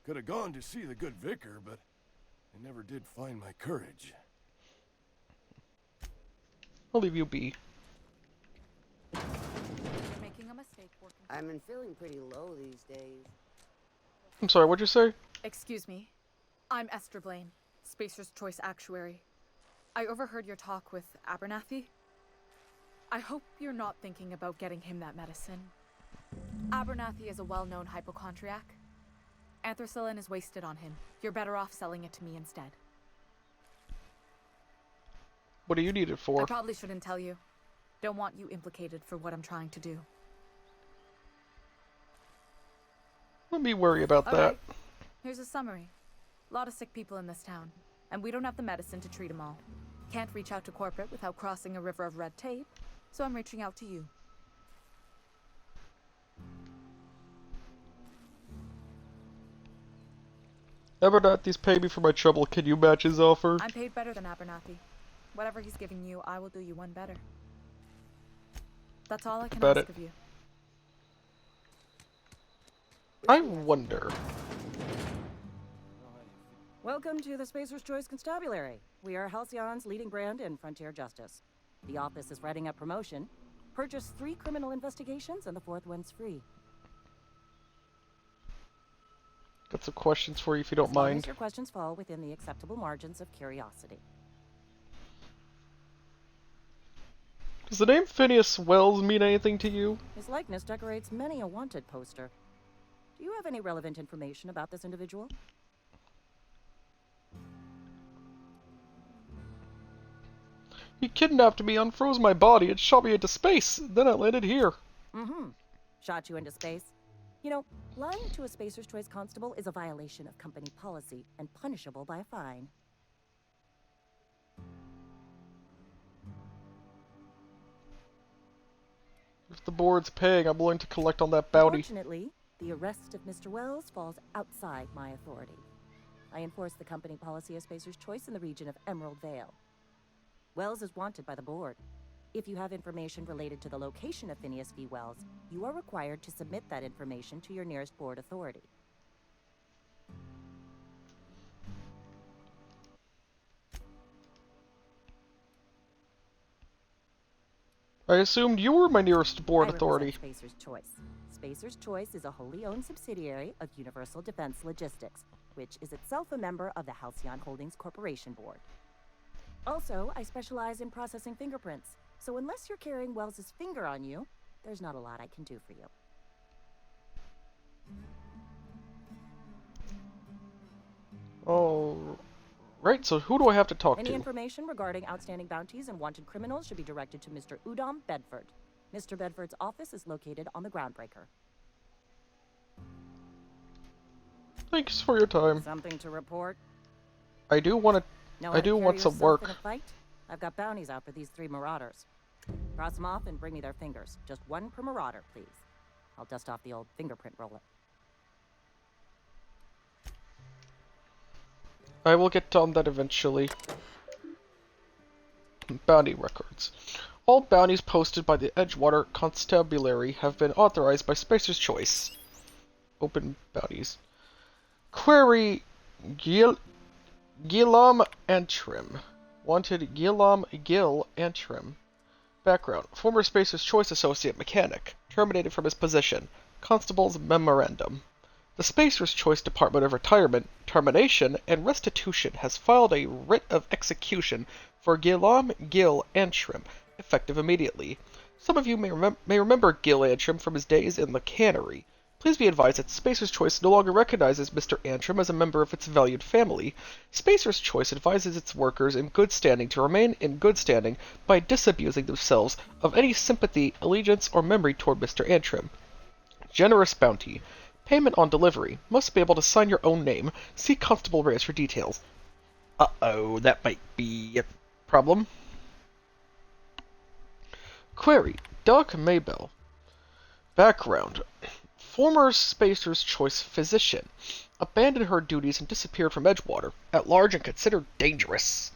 Could have gone to see the good vicar, but I never did find my courage. I'll leave you be. Making a mistake working. I've been feeling pretty low these days. I'm sorry, what'd you say? Excuse me. I'm Esther Blaine, Spacer's Choice Actuary. I overheard your talk with Abernathy. I hope you're not thinking about getting him that medicine. Abernathy is a well-known hypochondriac. Anthracillin is wasted on him. You're better off selling it to me instead. What do you need it for? I probably shouldn't tell you. Don't want you implicated for what I'm trying to do. Let me worry about that. Right. Here's a summary. A lot of sick people in this town, and we don't have the medicine to treat them all. Can't reach out to corporate without crossing a river of red tape, so I'm reaching out to you. Abernathy's paid me for my trouble. Can you match his offer? I'm paid better than Abernathy. Whatever he's giving you, I will do you one better. That's all I can ask of you. I wonder. Welcome to the Spacer's Choice Constabulary. We are Halcyon's leading brand in frontier justice. The office is writing up promotion. Purchase 3 criminal investigations and the 4th one's free. Got some questions for you if you don't As long mind. as your questions fall within the acceptable margins of curiosity. Does the name Phineas Wells mean anything to you? His likeness decorates many a wanted poster. Do you have any relevant information about this individual? He kidnapped me, unfroze my body, and shot me into space. Then I landed here. Mm-hmm. Shot you into space. You know, lying to a Spacer's Choice constable is a violation of company policy and punishable by a fine. If the board's paying, I'm willing to collect on that bounty. Unfortunately, the arrest of Mr. Wells falls outside my authority. I enforce the company policy of Spacer's Choice in the region of Emerald Vale. Wells is wanted by the board. If you have information related to the location of Phineas V. Wells, you are required to submit that information to your nearest board authority. I assumed you were my nearest board authority. Spacer's Choice. Spacer's Choice is a wholly owned subsidiary of Universal Defense Logistics, which is itself a member of the Halcyon Holdings Corporation Board. Also, I specialize in processing fingerprints, so unless you're carrying Wells's finger on you, there's not a lot I can do for you. Oh, right, so who do I have to talk Any to? information regarding outstanding bounties and wanted criminals should be directed to Mr. Udom Bedford. Mr. Bedford's office is located on the Groundbreaker. Thanks for your time. Something to report? I do want to. I do want some work. In a fight? I've got bounties out for these 3 marauders. Cross them off and bring me their fingers. Just 1 per marauder, please. I'll dust off the old fingerprint roller. I will get on that eventually. Bounty records. All bounties posted by the Edgewater Constabulary have been authorized by Spacer's Choice. Open bounties. Query Gillam Antrim. Wanted Gil Antrim. Background. Former Spacer's Choice associate mechanic. Terminated from his position. Constable's memorandum. The Spacer's Choice Department of Retirement, Termination, and Restitution has filed a writ of execution for Gil Antrim, effective immediately. Some of you may remember Gil Antrim from his days in the cannery. Please be advised that Spacer's Choice no longer recognizes Mr. Antrim as a member of its valued family. Spacer's Choice advises its workers in good standing to remain in good standing by disabusing themselves of any sympathy, allegiance, or memory toward Mr. Antrim. Generous bounty. Payment on delivery. Must be able to sign your own name. See Constable Reyes for details. Uh-oh, that might be a problem. Query. Doc Maybell. Background. Former Spacer's Choice physician. Abandoned her duties and disappeared from Edgewater. At large and considered dangerous.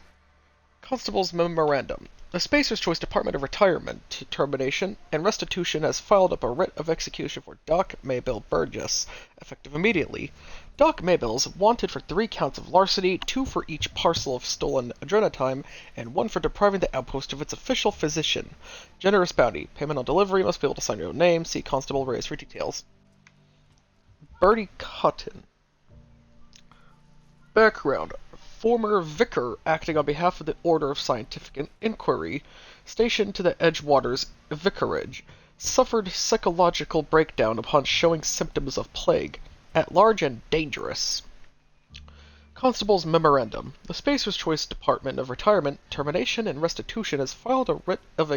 Constable's Memorandum. The Spacer's Choice Department of Retirement, Termination, and Restitution has filed up a writ of execution for Doc Maybill Burgess, effective immediately. Doc Maybill is wanted for 3 counts of larceny, 2 for each parcel of stolen adrenatime, and 1 for depriving the outpost of its official physician. Generous bounty. Payment on delivery. Must be able to sign your own name. See Constable Reyes for details. Bertie Cotton. Background. Former vicar acting on behalf of the Order of Scientific Inquiry, stationed to the Edgewaters Vicarage, suffered psychological breakdown upon showing symptoms of plague. At large and dangerous. Constable's Memorandum. The Spacer's Choice Department of Retirement, Termination, and Restitution has filed a writ of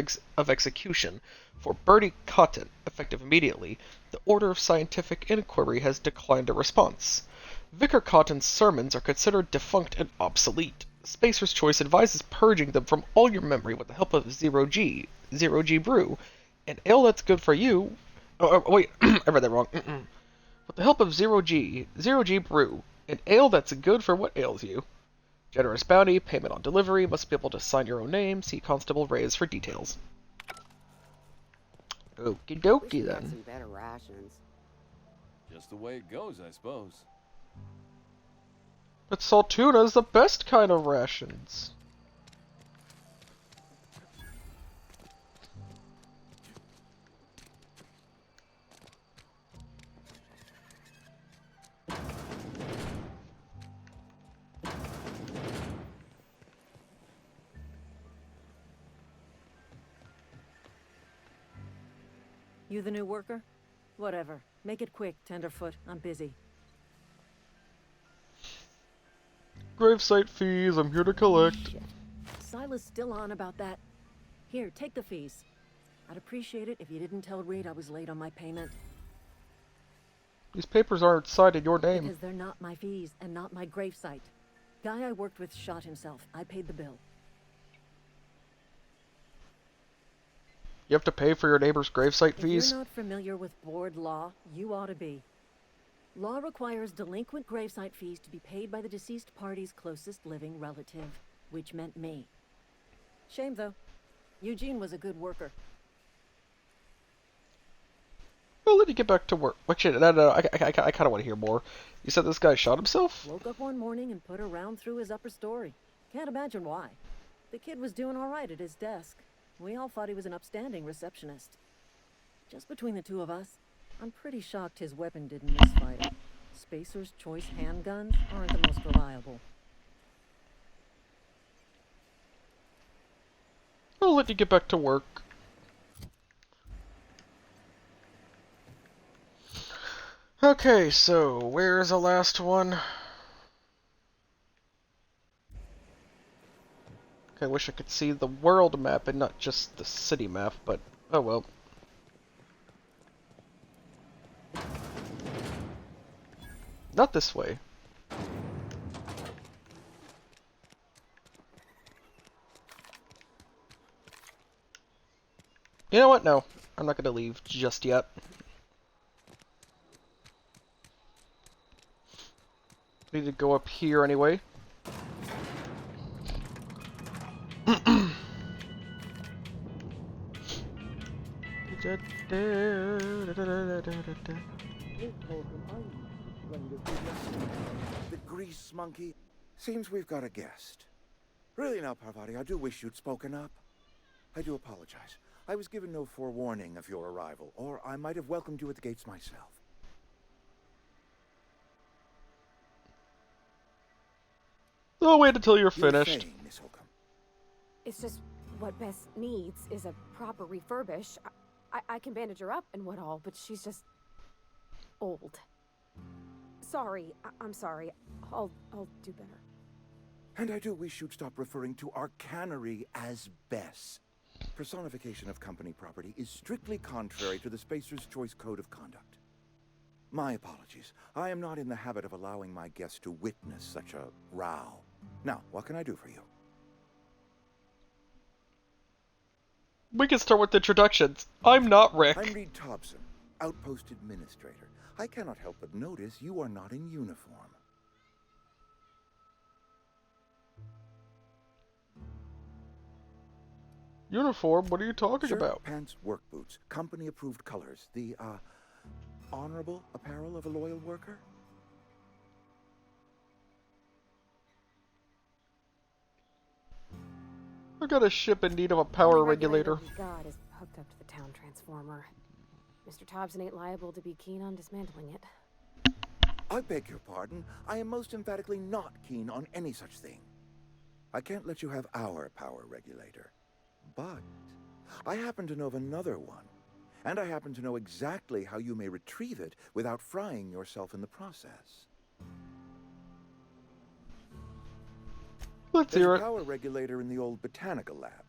execution for Bertie Cotton, effective immediately. The Order of Scientific Inquiry has declined a response. Vicar Cotton's sermons are considered defunct and obsolete. Spacer's Choice advises purging them from all your memory with the help of Zero G Brew, an ale that's good for you. Wait, I read that wrong. With the help of Zero G Brew, an ale that's good for what ails you. Generous bounty, payment on delivery, must be able to sign your own name. See Constable Reyes for details. Okie dokie then. Some better rations. Just the way it goes, I suppose. But Saltuna's the best kind of rations. You the new worker? Whatever. Make it quick, Tenderfoot. I'm busy. Gravesite fees, I'm here to collect. Shit. Silas still on about that. Here, take the fees. I'd appreciate it if you didn't tell Reed I was late on my payment. These papers aren't signed in your name. Because they're not my fees and not my gravesite. Guy I worked with shot himself. I paid the bill. You have to pay for your neighbor's gravesite fees? If you're not familiar with board law, you ought to be. Law requires delinquent gravesite fees to be paid by the deceased party's closest living relative, which meant me. Shame, though. Eugene was a good worker. Well, let me get back to work. Actually, no, I kind of want to hear more. You said this guy shot himself? Woke up one morning and put a round through his upper story. Can't imagine why. The kid was doing all right at his desk. We all thought he was an upstanding receptionist. Just between the two of us, I'm pretty shocked his weapon didn't misfire. Spacer's Choice handguns aren't the most reliable. I'll let you get back to work. Okay, so where's the last one? I wish I could see the world map and not just the city map, but oh well. Not this way. You know what? No. I'm not gonna leave just yet. Need to go up here anyway. The grease monkey. Seems we've got a guest. Really now, Parvati, I do wish you'd spoken up. I do apologize. I was given no forewarning of your arrival, or I might have welcomed you at the gates myself. I'll wait until you're finished. Saying, Miss Holcomb. It's just what Bess needs is a proper refurbish. I can bandage her up and what all, but she's just old. Sorry, I'm sorry. I'll do better. And I do wish you'd stop referring to our cannery as Bess. Personification of company property is strictly contrary to the Spacer's Choice Code of Conduct. My apologies. I am not in the habit of allowing my guests to witness such a row. Now, what can I do for you? We can start with introductions. I'm not Rick. I'm Reed Thompson, Outpost Administrator. I cannot help but notice you are not in uniform. Uniform? What are you talking Shirt, about? pants, work boots, company-approved colors. The, honorable apparel of a loyal worker? I got a ship in need of a power regulator. We got is hooked up to the town transformer. Mr. Thompson ain't liable to be keen on dismantling it. I beg your pardon. I am most emphatically not keen on any such thing. I can't let you have our power regulator. But I happen to know of another one. And I happen to know exactly how you may retrieve it without frying yourself in the process. Let's hear There's it. a power regulator in the old botanical lab.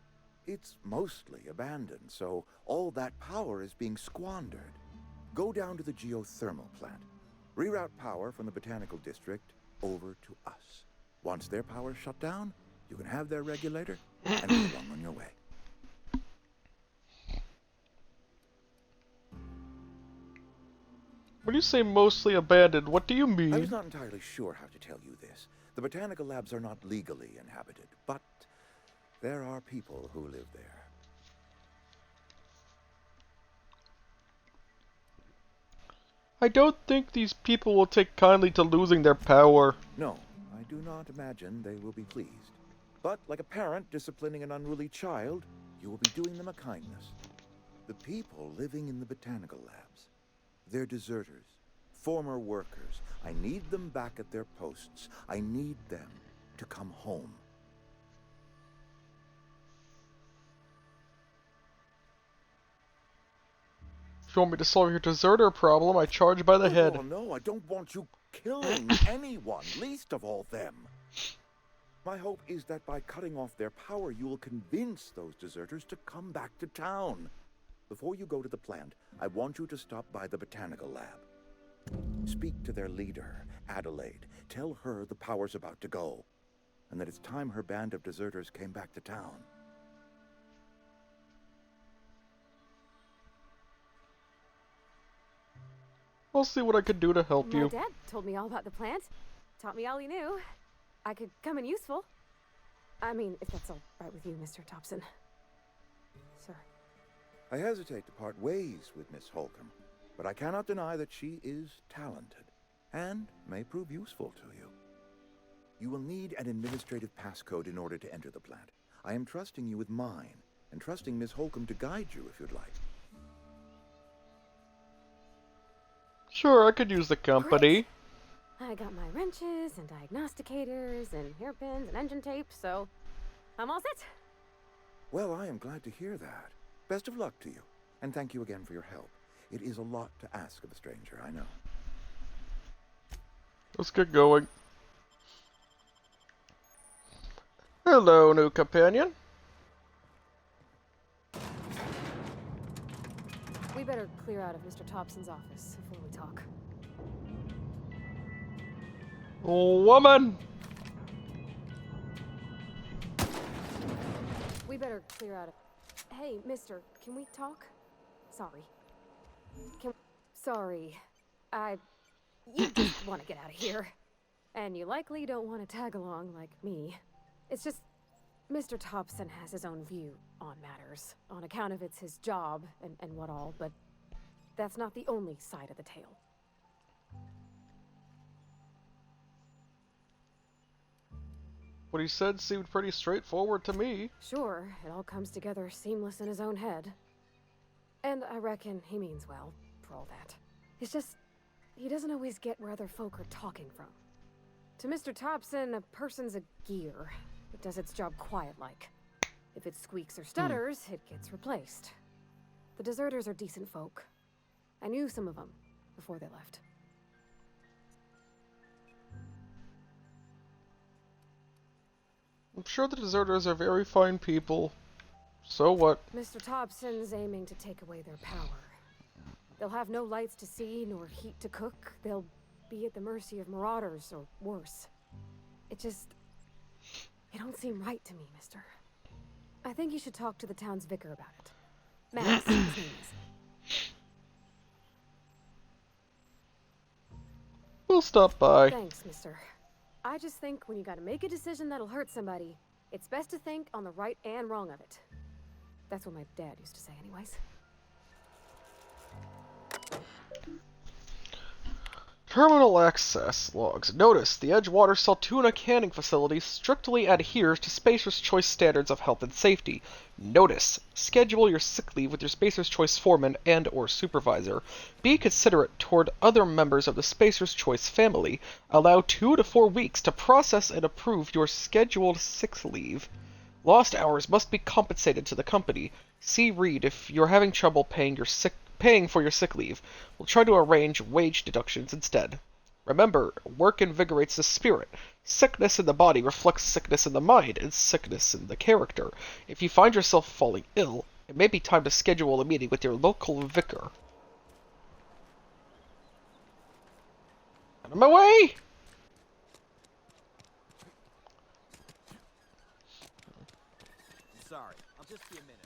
It's mostly abandoned, so all that power is being squandered. Go down to the geothermal plant. Reroute power from the botanical district over to us. Once their power's shut down, you can have their regulator and be along on your way. When you say mostly abandoned, what do you I mean? was not entirely sure how to tell you this. The botanical labs are not legally inhabited, but there are people who live there. I don't think these people will take kindly to losing their power. No, I do not imagine they will be pleased. But like a parent disciplining an unruly child, you will be doing them a kindness. The people living in the botanical labs, they're deserters, former workers. I need them back at their posts. I need them to come home. If you want me to solve your deserter problem, I charge by the head. Oh no, I don't want you killing anyone, least of all them. My hope is that by cutting off their power, you will convince those deserters to come back to town. Before you go to the plant, I want you to stop by the botanical lab. Speak to their leader, Adelaide. Tell her the power's about to go, and that it's time her band of deserters came back to town. I'll see what I can do to help My you. dad told me all about the plant. Taught me all he knew. I could come in useful. I mean, if that's all right with you, Mr. Thompson. Sir. I hesitate to part ways with Miss Holcomb, but I cannot deny that she is talented and may prove useful to you. You will need an administrative passcode in order to enter the plant. I am trusting you with mine, and trusting Miss Holcomb to guide you if you'd like. Sure, I could use the company. I got my wrenches and diagnosticators and hairpins and engine tape, so I'm all set. Well, I am glad to hear that. Best of luck to you, and thank you again for your help. It is a lot to ask of a stranger, I know. Let's get going. Hello, new companion. We better clear out of Mr. Thompson's office before we talk. Woman! We better clear out of... Hey, mister, can we talk? Sorry. Sorry. You just want to get out of here. And you likely don't want to tag along like me. It's just... Mr. Thompson has his own view on matters, on account of it's his job and what all, but that's not the only side of the tale. What he said seemed pretty straightforward to me. Sure, it all comes together seamless in his own head. And I reckon he means well, for all that. It's just, he doesn't always get where other folk are talking from. To Mr. Thompson, a person's a gear. It does its job quiet-like. If it squeaks or stutters, it gets replaced. The deserters are decent folk. I knew some of them before they left. I'm sure the deserters are very fine people. So what? Mr. Thompson's aiming to take away their power. They'll have no lights to see, nor heat to cook. They'll be at the mercy of marauders, or worse. It don't seem right to me, mister. I think you should talk to the town's vicar about it. Max, his name is. We'll stop by. Thanks, mister. I just think when you gotta make a decision that'll hurt somebody, it's best to think on the right and wrong of it. That's what my dad used to say anyways. Terminal access logs. Notice, the Edgewater Saltuna canning facility strictly adheres to Spacer's Choice standards of health and safety. Notice, schedule your sick leave with your Spacer's Choice foreman and or supervisor. Be considerate toward other members of the Spacer's Choice family. Allow 2 to 4 weeks to process and approve your scheduled sick leave. Lost hours must be compensated to the company. See Reed if you're having trouble paying for your sick leave. We'll try to arrange wage deductions instead. Remember, work invigorates the spirit. Sickness in the body reflects sickness in the mind and sickness in the character. If you find yourself falling ill, it may be time to schedule a meeting with your local vicar. Out of my way! Sorry, I'll just be a minute.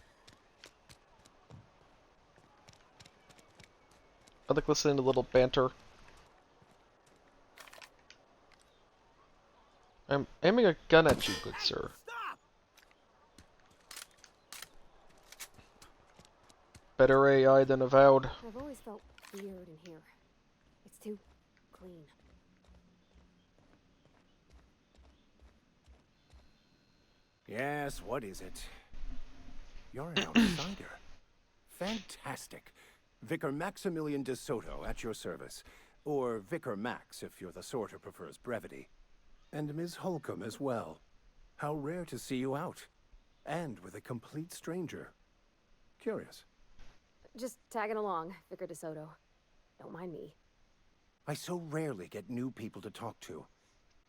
I like listening to little banter. I'm aiming a gun at you, good sir. Better AI than Avowed. I've always felt weird in here. It's too clean. Yes, what is it? You're an outsider. Fantastic. Vicar Maximilian de Soto at your service. Or Vicar Max if you're the sort who prefers brevity. And Ms. Holcomb as well. How rare to see you out. And with a complete stranger. Curious. Just tagging along, Vicar de Soto. Don't mind me. I so rarely get new people to talk to.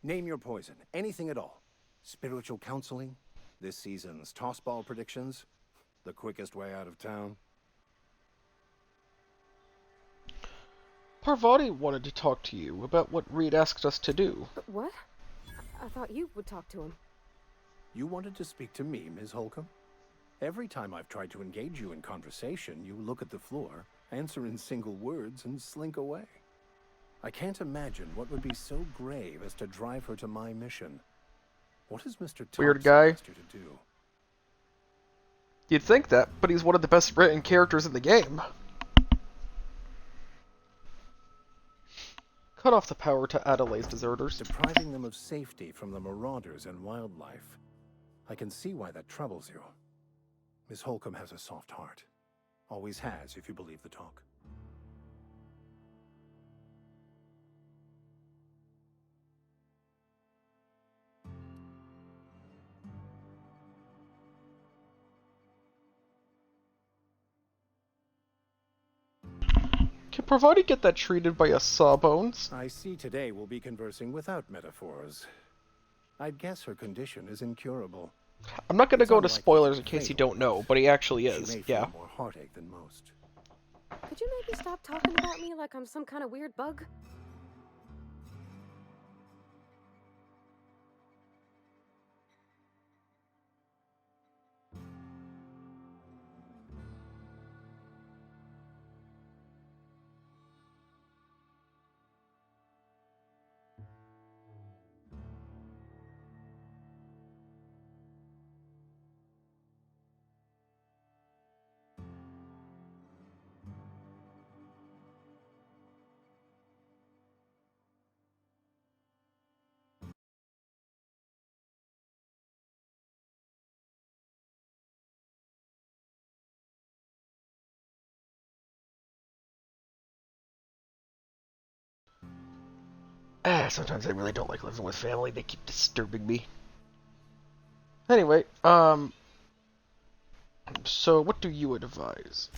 Name your poison, anything at all. Spiritual counseling? This season's tossball predictions? The quickest way out of town? Parvati wanted to talk to you about what Reed asked us to do. What? I thought you would talk to him. You wanted to speak to me, Ms. Holcomb? Every time I've tried to engage you in conversation, you look at the floor, answer in single words, and slink away. I can't imagine what would be so grave as to drive her to my mission. What has Mr. Weird guy. asked you to do? You'd think that, but he's one of the best written characters in the game. Cut off the power to Adelaide's deserters. Depriving them of safety from the marauders and wildlife. I can see why that troubles you. Miss Holcomb has a soft heart. Always has, if you believe the talk. Can Parvati get that treated by a Sawbones? I see today we'll be conversing without metaphors. I'd guess her condition is incurable. I'm not gonna go to spoilers in case you don't know, but he actually is, yeah. More heartache than most. Could you maybe stop talking about me like I'm some kind of weird bug? Sometimes I really don't like living with family. They keep disturbing me. Anyway, so what do you advise?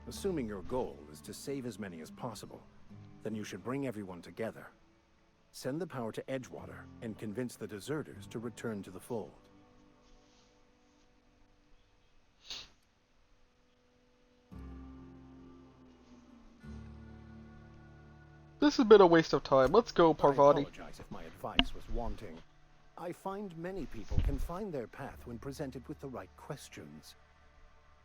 Assuming your goal is to save as many as possible, then you should bring everyone together. Send the power to Edgewater and convince the deserters to return to the fold. This has been a waste of time. Let's go, Parvati. I apologize if my advice was wanting. I find many people can find their path when presented with the right questions.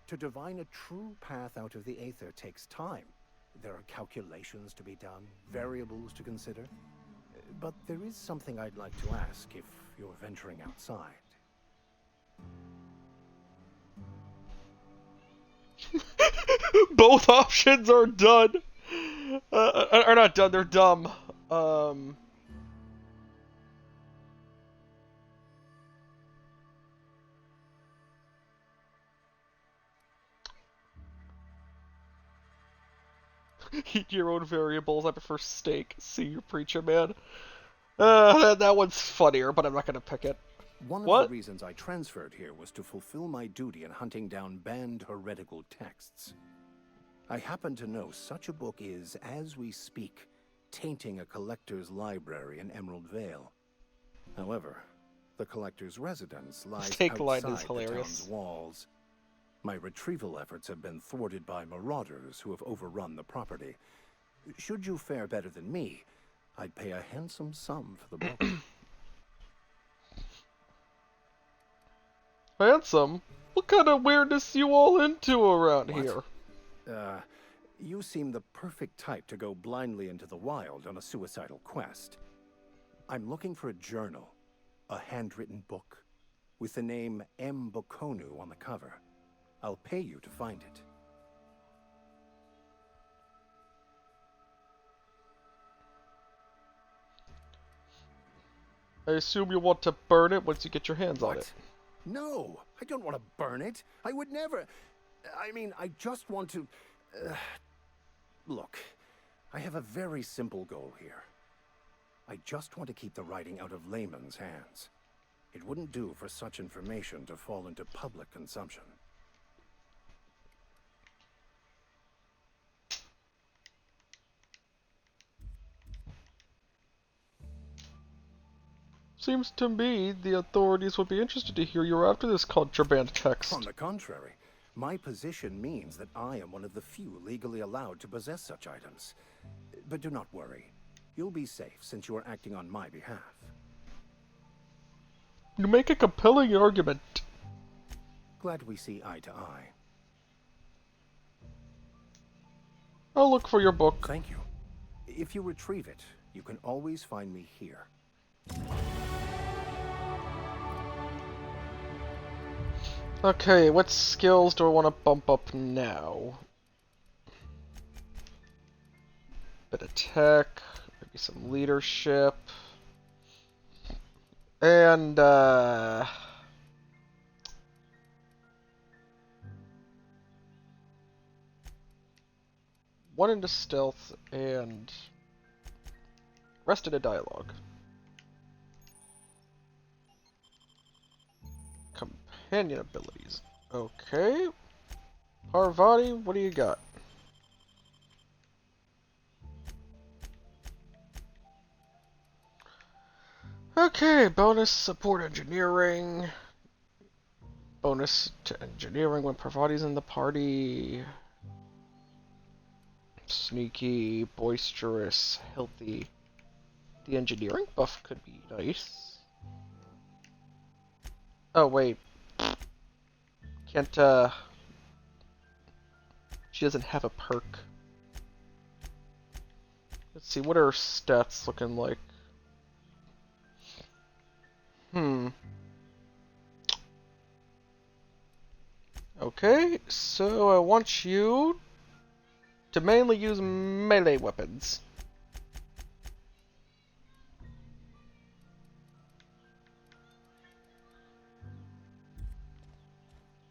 To divine a true path out of the Aether takes time. There are calculations to be done, variables to consider. But there is something I'd like to ask if you're venturing outside. Both options are done. Are not done, they're dumb. Eat your own variables. I prefer steak. See you, preacher man. That one's funnier, but I'm not gonna pick it. One of What? the reasons I transferred here was to fulfill my duty in hunting down banned heretical texts. I happen to know such a book is, as we speak, tainting a collector's library in Emerald Vale. However, the collector's residence lies Take line is outside the hilarious. town's walls. My retrieval efforts have been thwarted by marauders who have overrun the property. Should you fare better than me, I'd pay a handsome sum for the book. Handsome? What kind of weirdness you all into around here? You seem the perfect type to go blindly into the wild on a suicidal quest. I'm looking for a journal, a handwritten book, with the name M. Bokonu on the cover. I'll pay you to find it. I assume you want to burn it once you get your hands on it. No, I don't want to burn it. I would never. I mean, I just want to. Look, I have a very simple goal here. I just want to keep the writing out of layman's hands. It wouldn't do for such information to fall into public consumption. Seems to me the authorities would be interested to hear you're after this contraband text. On the contrary, my position means that I am one of the few legally allowed to possess such items. But do not worry. You'll be safe since you are acting on my behalf. You make a compelling argument. Glad we see eye to eye. I'll look for your book. Thank you. If you retrieve it, you can always find me here. Okay, what skills do I want to bump up now? Bit of tech, maybe some leadership, and one into stealth and rest into dialogue. Companion abilities. Okay. Parvati, what do you got? Okay, bonus support engineering. Bonus to engineering when Parvati's in the party. Sneaky, boisterous, healthy. The engineering buff could be nice. Oh, wait. Can't, she doesn't have a perk. Let's see, what are her stats looking like? Okay, so I want you to mainly use melee weapons.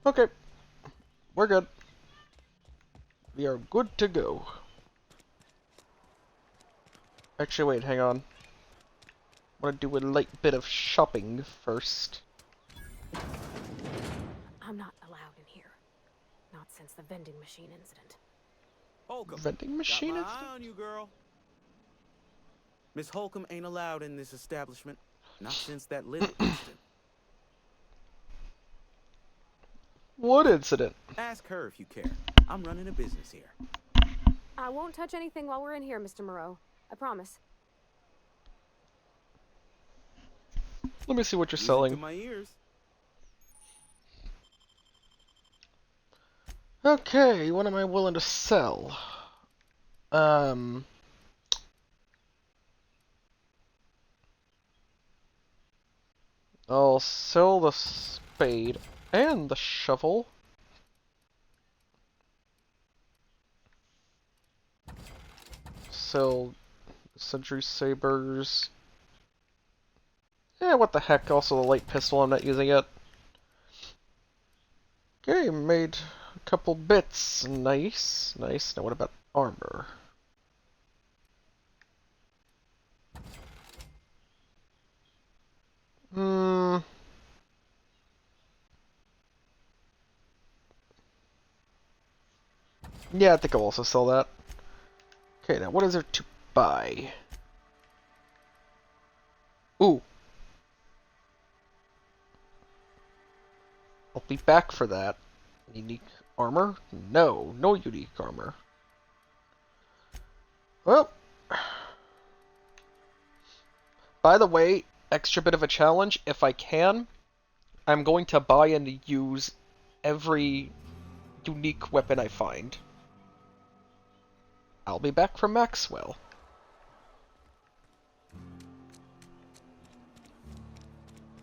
Okay, we're good. We are good to go. Actually, wait, hang on. I want to do a light bit of shopping first. I'm not allowed in here. Not since the vending machine incident. Holcomb. Vending machine Got my incident? eye on you, girl. Miss Holcomb ain't allowed in this establishment. Not since that little incident. What incident? Ask her if you care. I'm running a business here. I won't touch anything while we're in here, Mr. Moreau. I promise. Let me see what you're Music selling. to my ears. Okay, what am I willing to sell? I'll sell the spade and the shovel. sell Sentry Sabers. What the heck, also the light pistol, I'm not using it. Okay, made a couple bits. Nice, nice. Now what about armor? Yeah, I think I'll also sell that. Okay, now what is there to buy? Ooh. I'll be back for that. Unique armor? No, no unique armor. Well. By the way, extra bit of a challenge, if I can, I'm going to buy and use every unique weapon I find. I'll be back from Maxwell.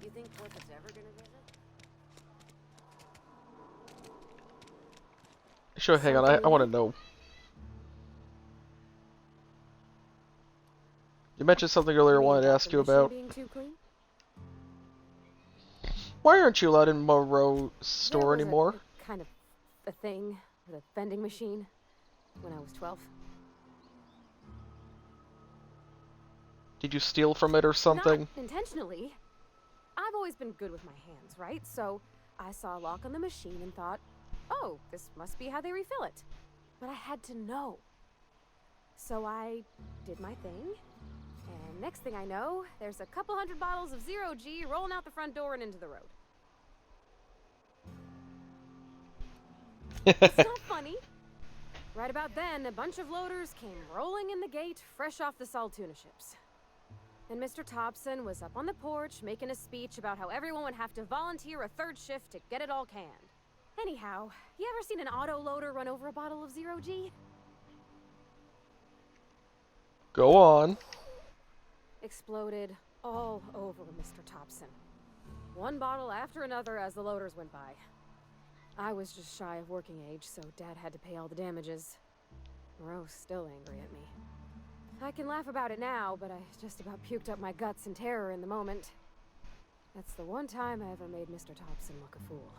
You think Corbett's ever gonna visit? Sure, hang on, I want to know. You mentioned something earlier I wanted to ask you about. Being too clean? Why aren't you allowed in Moreau store anymore? Kind of a thing with a vending machine when I was 12. Did you steal from it or something? Not intentionally. I've always been good with my hands, right? So I saw a lock on the machine and thought, oh, this must be how they refill it. But I had to know. So I did my thing. And next thing I know, there's a couple hundred bottles of Zero G rolling out the front door and into the road. It's not funny. Right about then, a bunch of loaders came rolling in the gate, fresh off the Saltuna ships. And Mr. Thompson was up on the porch making a speech about how everyone would have to volunteer a third shift to get it all canned. Anyhow, you ever seen an auto loader run over a bottle of Zero G? Go on. Exploded all over Mr. Thompson. One bottle after another as the loaders went by. I was just shy of working age, so Dad had to pay all the damages. Moreau's still angry at me. I can laugh about it now, but I just about puked up my guts in terror in the moment. That's the one time I ever made Mr. Thompson look a fool.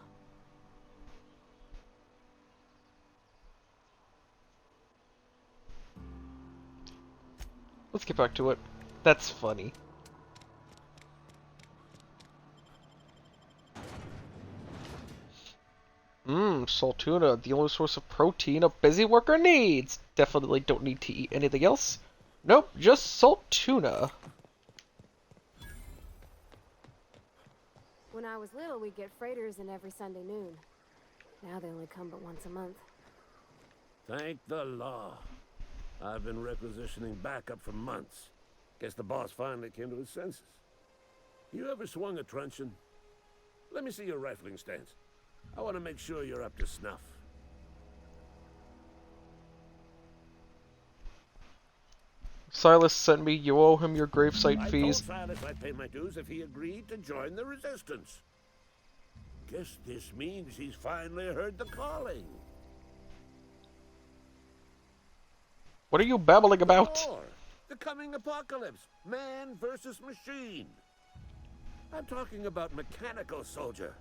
Let's get back to it. That's funny. Salt tuna, the only source of protein a busy worker needs. Definitely don't need to eat anything else. Nope, just salt tuna. When I was little, we'd get freighters in every Sunday noon. Now they only come but once a month. Thank the law. I've been requisitioning backup for months. Guess the boss finally came to his senses. You ever swung a truncheon? Let me see your rifling stance. I want to make sure you're up to snuff. Silas sent me, you owe him your gravesite fees. I told Silas I'd pay my dues if he agreed to join the resistance. Guess this means he's finally heard the calling. What are you babbling about? War. The coming apocalypse. Man versus machine. I'm talking about mechanical soldier.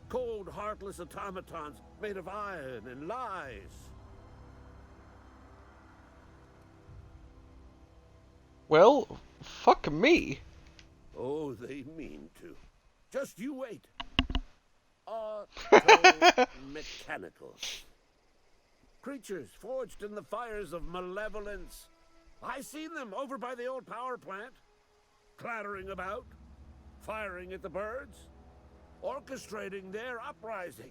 Cold, heartless automatons made of iron and lies. Well, fuck me. Oh, they mean to. Just you wait. Auto-mechanicals. Creatures forged in the fires of malevolence. I seen them over by the old power plant. Clattering about. Firing at the birds. Orchestrating their uprising.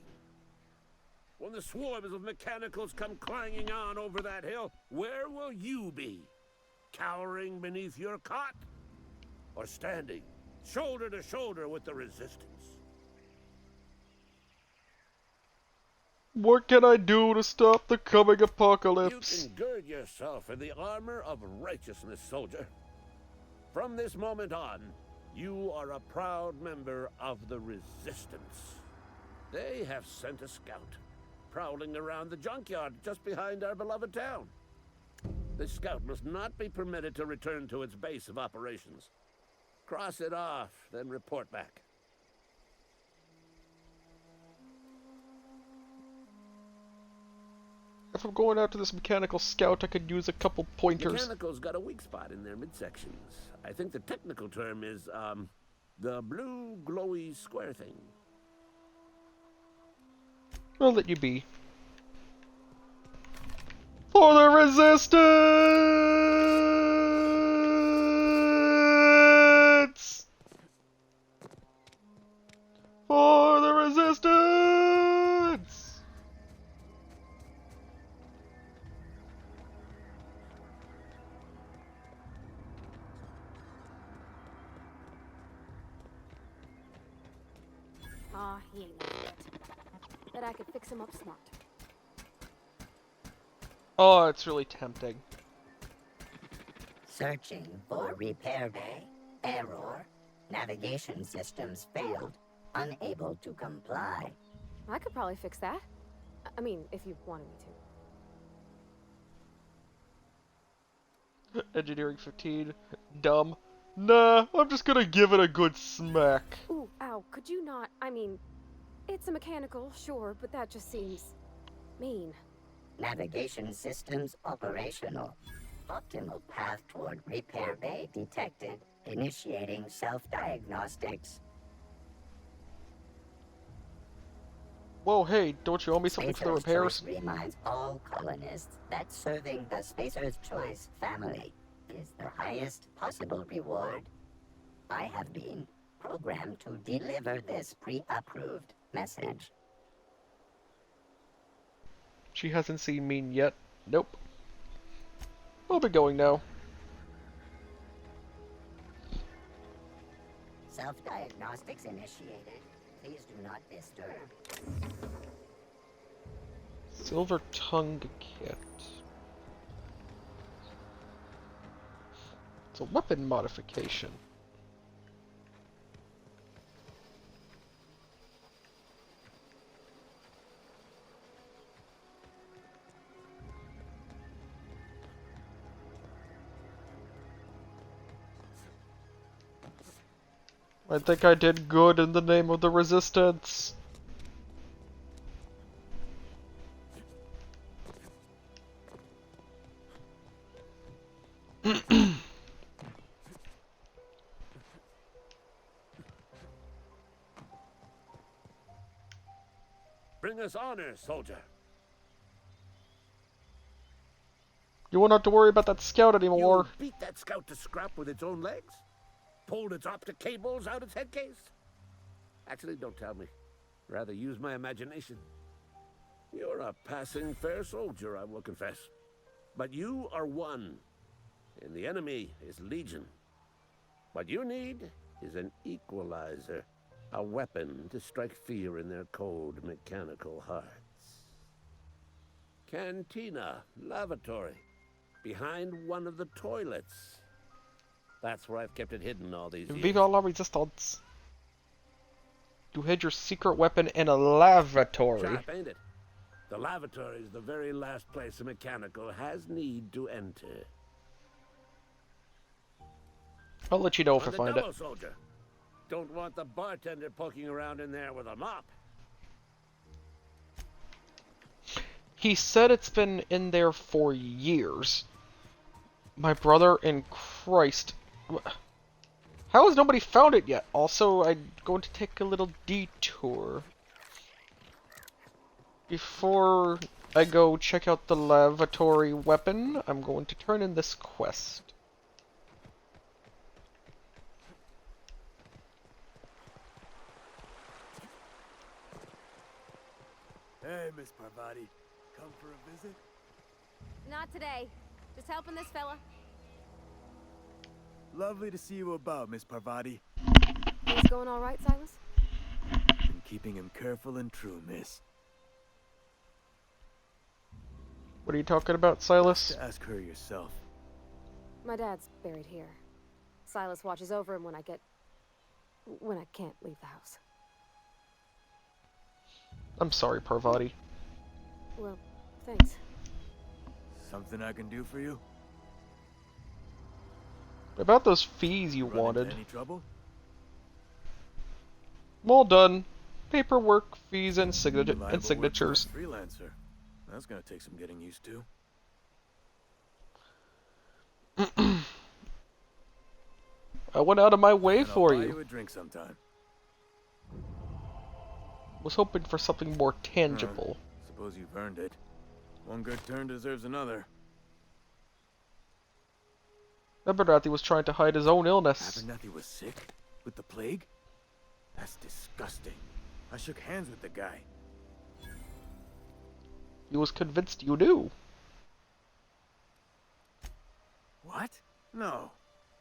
When the swarms of mechanicals come clanging on over that hill, where will you be? Cowering beneath your cot? Or standing, shoulder to shoulder with the resistance? What can I do to stop the coming apocalypse? You can gird yourself in the armor of righteousness, soldier. From this moment on, you are a proud member of the Resistance. They have sent a scout, prowling around the junkyard just behind our beloved town. The scout must not be permitted to return to its base of operations. Cross it off, then report back. If I'm going after this mechanical scout, I could use a couple pointers. Mechanical's got a weak spot in their midsections. I think the technical term is, the blue glowy square thing. I'll let you be. For the resistance! For the resistance! Aw, he ain't no yet. Bet I could fix him up smart. Oh, it's really tempting. Searching for repair bay. Error. Navigation systems failed. Unable to comply. I could probably fix that. I mean, if you wanted me to. Engineering 15. Dumb. Nah, I'm just gonna give it a good smack. Ooh, ow, could you not? I mean, it's a mechanical, sure, but that just seems mean. Navigation systems operational. Optimal path toward repair bay detected. Initiating self-diagnostics. Whoa, hey, don't you owe me something for the repairs? Choice reminds all colonists that serving the Spacer's Choice family is the highest possible reward. I have been programmed to deliver this pre-approved message. She hasn't seen me yet. Nope. I'll be going now. Self-diagnostics initiated. Please do not disturb. Silver tongue kit. It's a weapon modification. I think I did good in the name of the resistance. Bring us honor, soldier. You won't have to worry about that scout anymore. You beat that scout to scrap with its own legs? Pulled its optic cables out its head case? Actually, don't tell me. Rather use my imagination. You're a passing fair soldier, I will confess. But you are one, and the enemy is legion. What you need is an equalizer. A weapon to strike fear in their cold, mechanical hearts. Cantina, lavatory, behind one of the toilets. That's where I've kept it hidden all these years. Vive la resistance. You hid your secret weapon in a lavatory. Sharp, ain't it? The lavatory is the very last place a mechanical has need to enter. I'll let you know if I On the find double, it. soldier. Don't want the bartender poking around in there with a mop. He said it's been in there for years. My brother in Christ. How has nobody found it yet? Also, I'm going to take a little detour. Before I go check out the lavatory weapon, I'm going to turn in this quest. Hey, Miss Parvati. Come for a visit? Not today. Just helping this fella. Lovely to see you about, Miss Parvati. Things going all right, Silas? Been keeping him careful and true, miss. What are you talking about, Silas? To ask her yourself. My dad's buried here. Silas watches over him when I can't leave the house. I'm sorry, Parvati. Well, thanks. Something I can do for you? About those fees you Run into wanted. any trouble? I'm all done. Paperwork, fees, and, Reliable signatures. work for a freelancer. That's gonna take some getting used to. I went out of my way And for I'll buy you. a drink sometime. Was hoping for something more tangible. Suppose you've earned it. One good turn deserves another. Abernathy was trying to hide his own illness. Abernathy was sick? With the plague? That's disgusting. I shook hands with the guy. He was convinced you knew. What? No.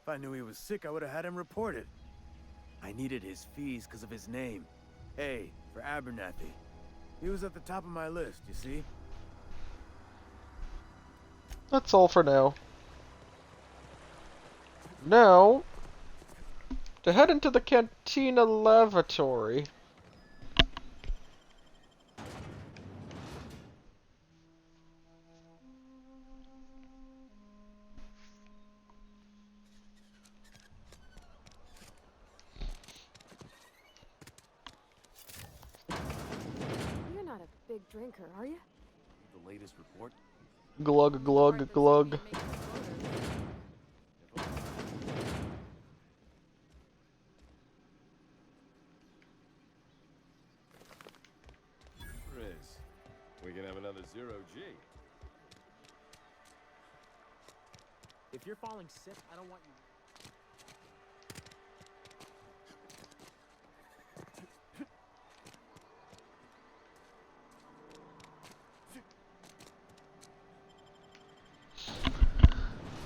If I knew he was sick, I would have had him reported. I needed his fees because of his name. A for Abernathy. He was at the top of my list, you see? That's all for now. Now, to head into the Cantina Lavatory. You're not a big drinker, are you? The latest report? Glug, glug, glug. Riz, we can have another zero-G. If you're falling sick, I don't want you.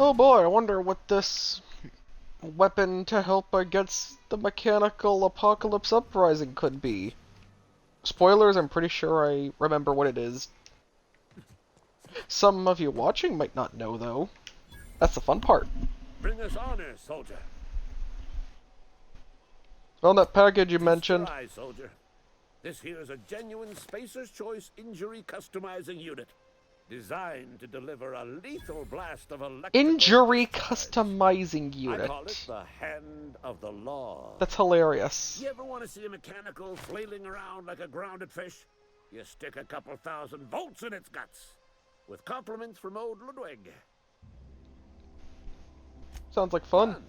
Oh boy, I wonder what this weapon to help against the mechanical apocalypse uprising could be. Spoilers, I'm pretty sure I remember what it is. Some of you watching might not know, though. That's the fun part. Bring us honor, soldier. On that package you mentioned. Try, soldier. This here is a genuine Spacer's Choice injury customizing unit. Designed to deliver a lethal blast of electrical... Injury customizing unit. I call it the hand of the law. That's hilarious. You ever want to see a mechanical flailing around like a grounded fish? You stick a couple thousand volts in its guts. With compliments from old Ludwig. Sounds like fun.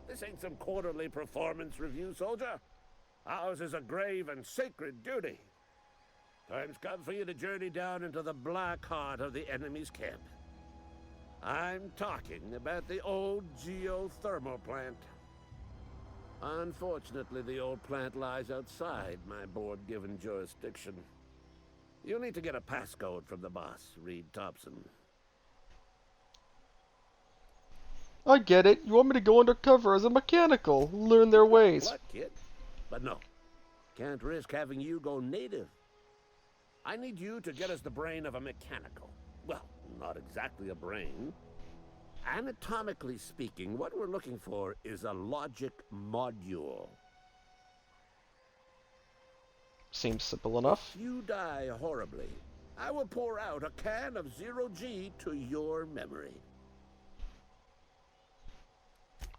This ain't some quarterly performance review, soldier. Ours is a grave and sacred duty. Time's come for you to journey down into the black heart of the enemy's camp. I'm talking about the old geothermal plant. Unfortunately, the old plant lies outside my board-given jurisdiction. You'll need to get a passcode from the boss, Reed Thompson. I get it. You want me to go undercover as a mechanical, learn their ways. What, kid? But no. Can't risk having you go native. I need you to get us the brain of a mechanical. Well, not exactly a brain. Anatomically speaking, what we're looking for is a logic module. Seems simple enough. If you die horribly, I will pour out a can of zero-G to your memory.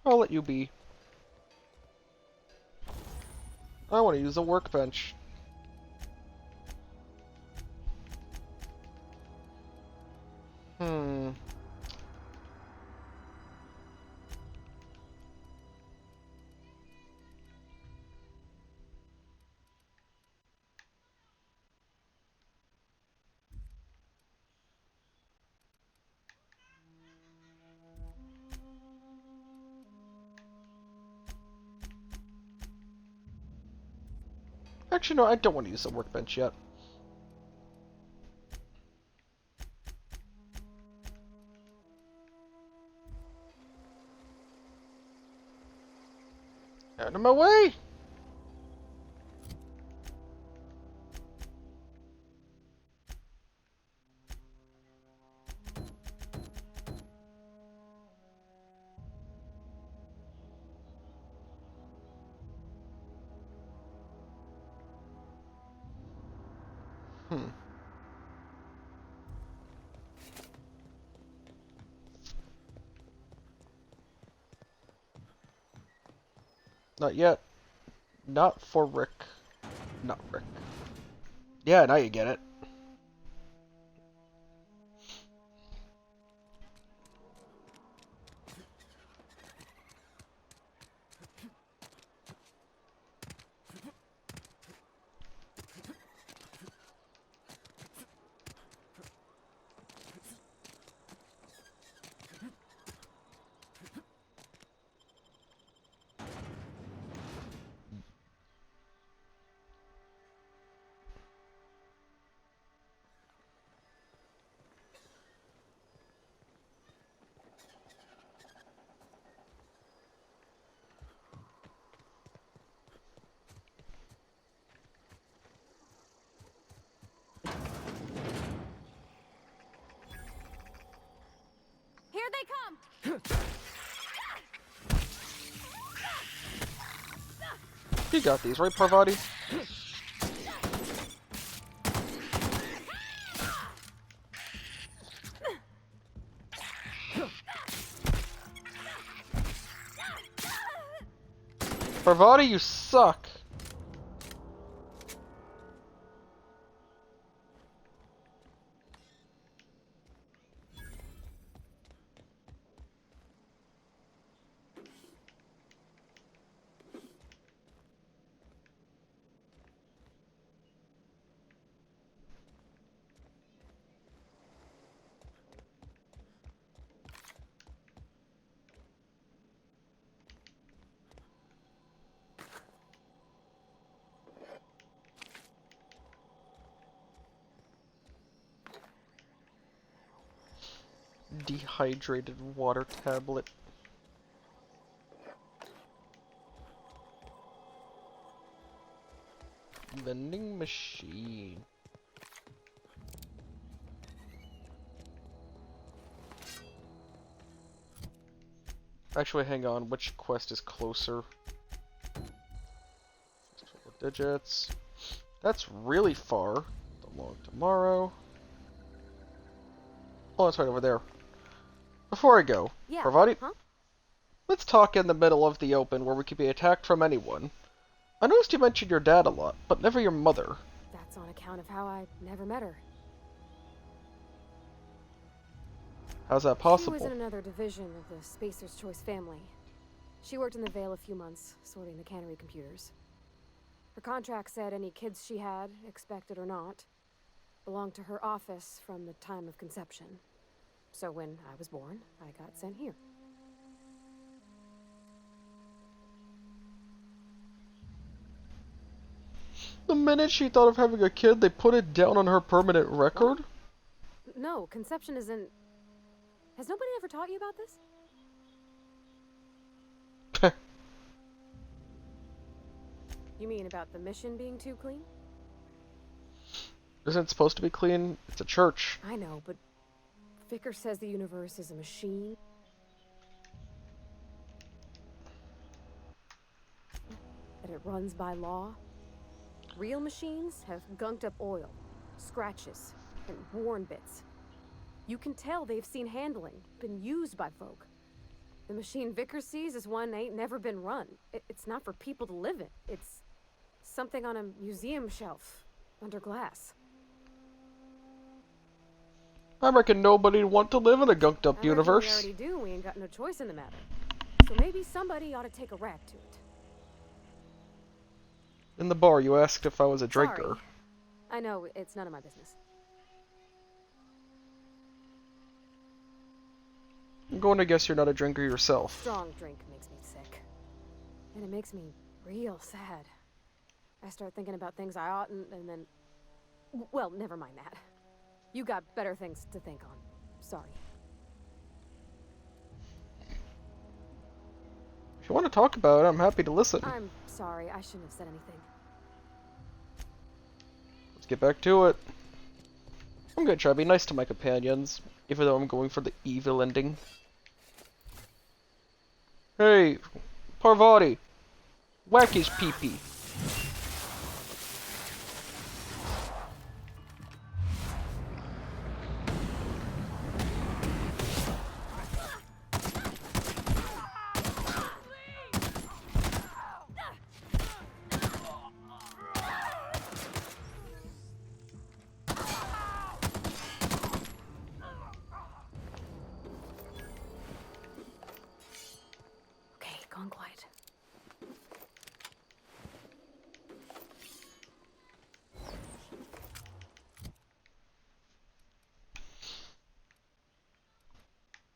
I'll let you be. I want to use a workbench. Actually, no, I don't want to use the workbench yet. Out of my way! Not yet. Not for Rick. Not Rick. Yeah, now you get it. Here they come! You got these, right, Parvati? Parvati, you suck! Dehydrated water tablet. Vending machine. Actually, hang on. Which quest is closer? Digits. That's really far. The long tomorrow. Oh, it's right over there. Before I go, Yeah, Parvati, huh? let's talk in the middle of the open where we could be attacked from anyone. I noticed you mentioned your dad a lot, but never your mother. That's on account of how I never met her. How's that She possible? was in another division of the Spacer's Choice family. She worked in the Vale a few months, sorting the cannery computers. Her contract said any kids she had, expected or not, belonged to her office from the time of conception. So when I was born, I got sent here. The minute she thought of having a kid, they put it down on her permanent record? No, conception isn't... Has nobody ever taught you about this? You mean about the mission being too clean? Isn't it supposed to be clean? It's a church. I know, but Vicker says the universe is a machine. That it runs by law. Real machines have gunked up oil, scratches, and worn bits. You can tell they've seen handling, been used by folk. The machine Vickers sees is one ain't never been run. It's not for people to live in. It's something on a museum shelf, under glass. I reckon nobody'd want to live in a gunked up We universe. already do, we ain't got no choice in the matter. So maybe somebody ought to take a rag to it. In the bar, you asked if I was a drinker. Sorry. I know, it's none of my business. I'm going to guess you're not a drinker yourself. Strong drink makes me sick. And it makes me real sad. I start thinking about things I oughtn't, and then... Well, never mind that. You got better things to think on. Sorry. If you want to talk about it, I'm happy to listen. I'm sorry, I shouldn't have said anything. Let's get back to it. I'm gonna try to be nice to my companions, even though I'm going for the evil ending. Hey, Parvati, whack his pee-pee.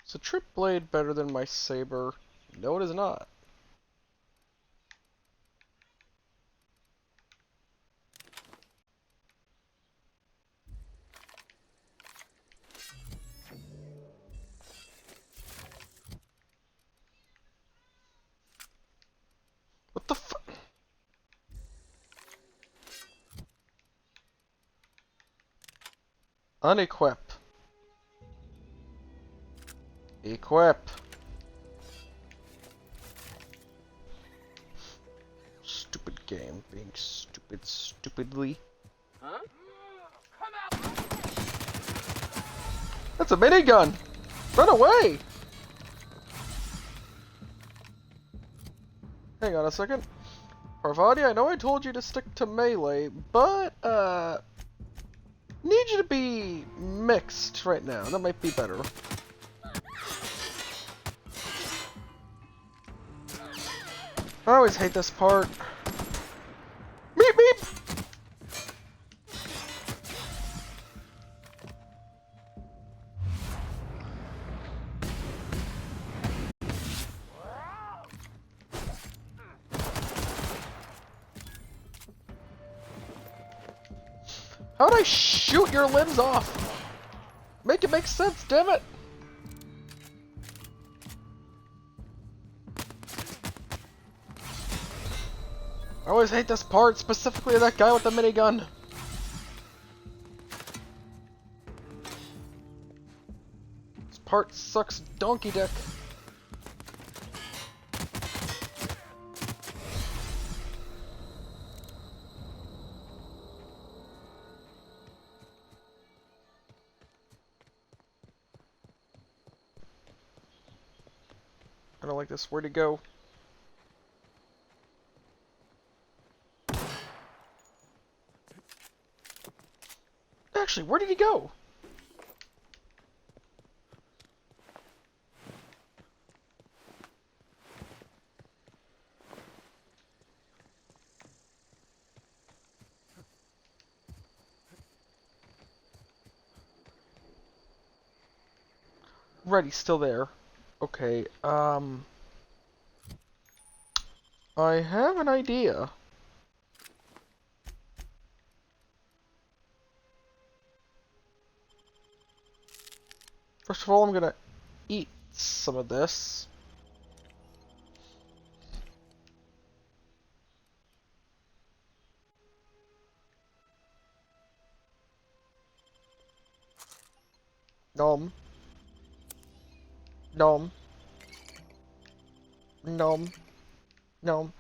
Is the trip blade better than my saber? No, it is not. What the fuck? Unequip. Equip. Stupid game, being stupid stupidly. Huh? That's a minigun! Run away! Hang on a second. Parvati, I know I told you to stick to melee, but, need you to be mixed right now. That might be better. I always hate this part. Meep meep! How'd I shoot your limbs off? Make it make sense, damn it! I always hate this part, specifically that guy with the minigun. This part sucks donkey dick. I don't like this. Where'd he go? Actually, where did he go? Right, he's still there. Okay, I have an idea. First of all, I'm gonna eat some of this. Nom. Nom. Nom. Nom.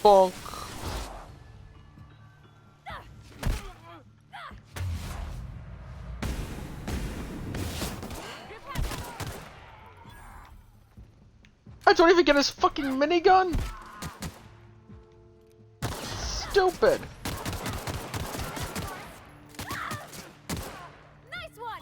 Bonk. I don't even get his fucking minigun! Stupid! Nice one.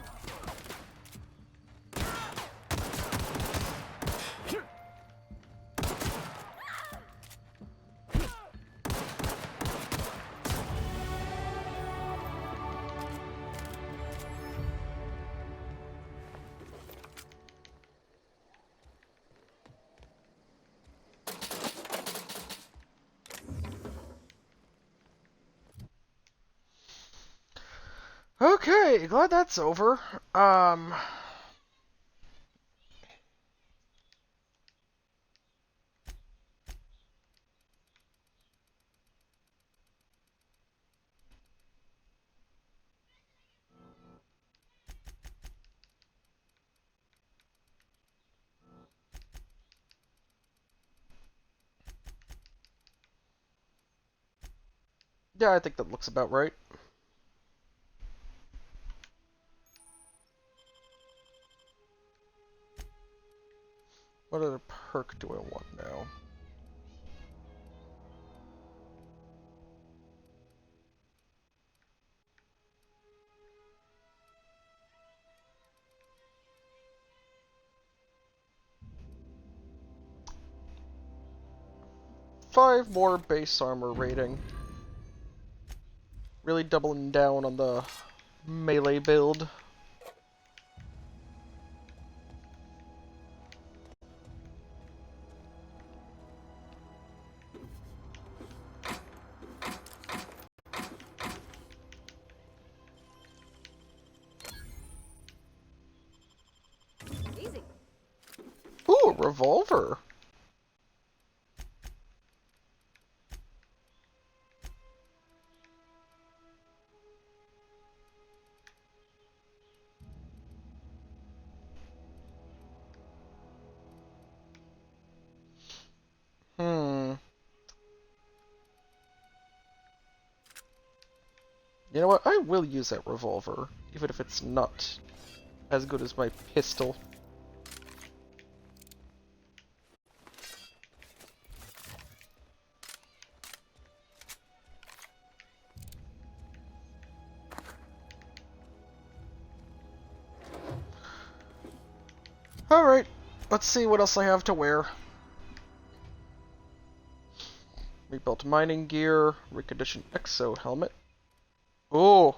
Okay, glad that's over. Yeah, I think that looks about right. What other perk do I want now? Five more base armor rating. Really doubling down on the melee build. Easy. Ooh, a revolver. You know what? I will use that revolver, even if it's not as good as my pistol. Alright, let's see what else I have to wear. Rebuilt mining gear, reconditioned exo helmet. Ooh.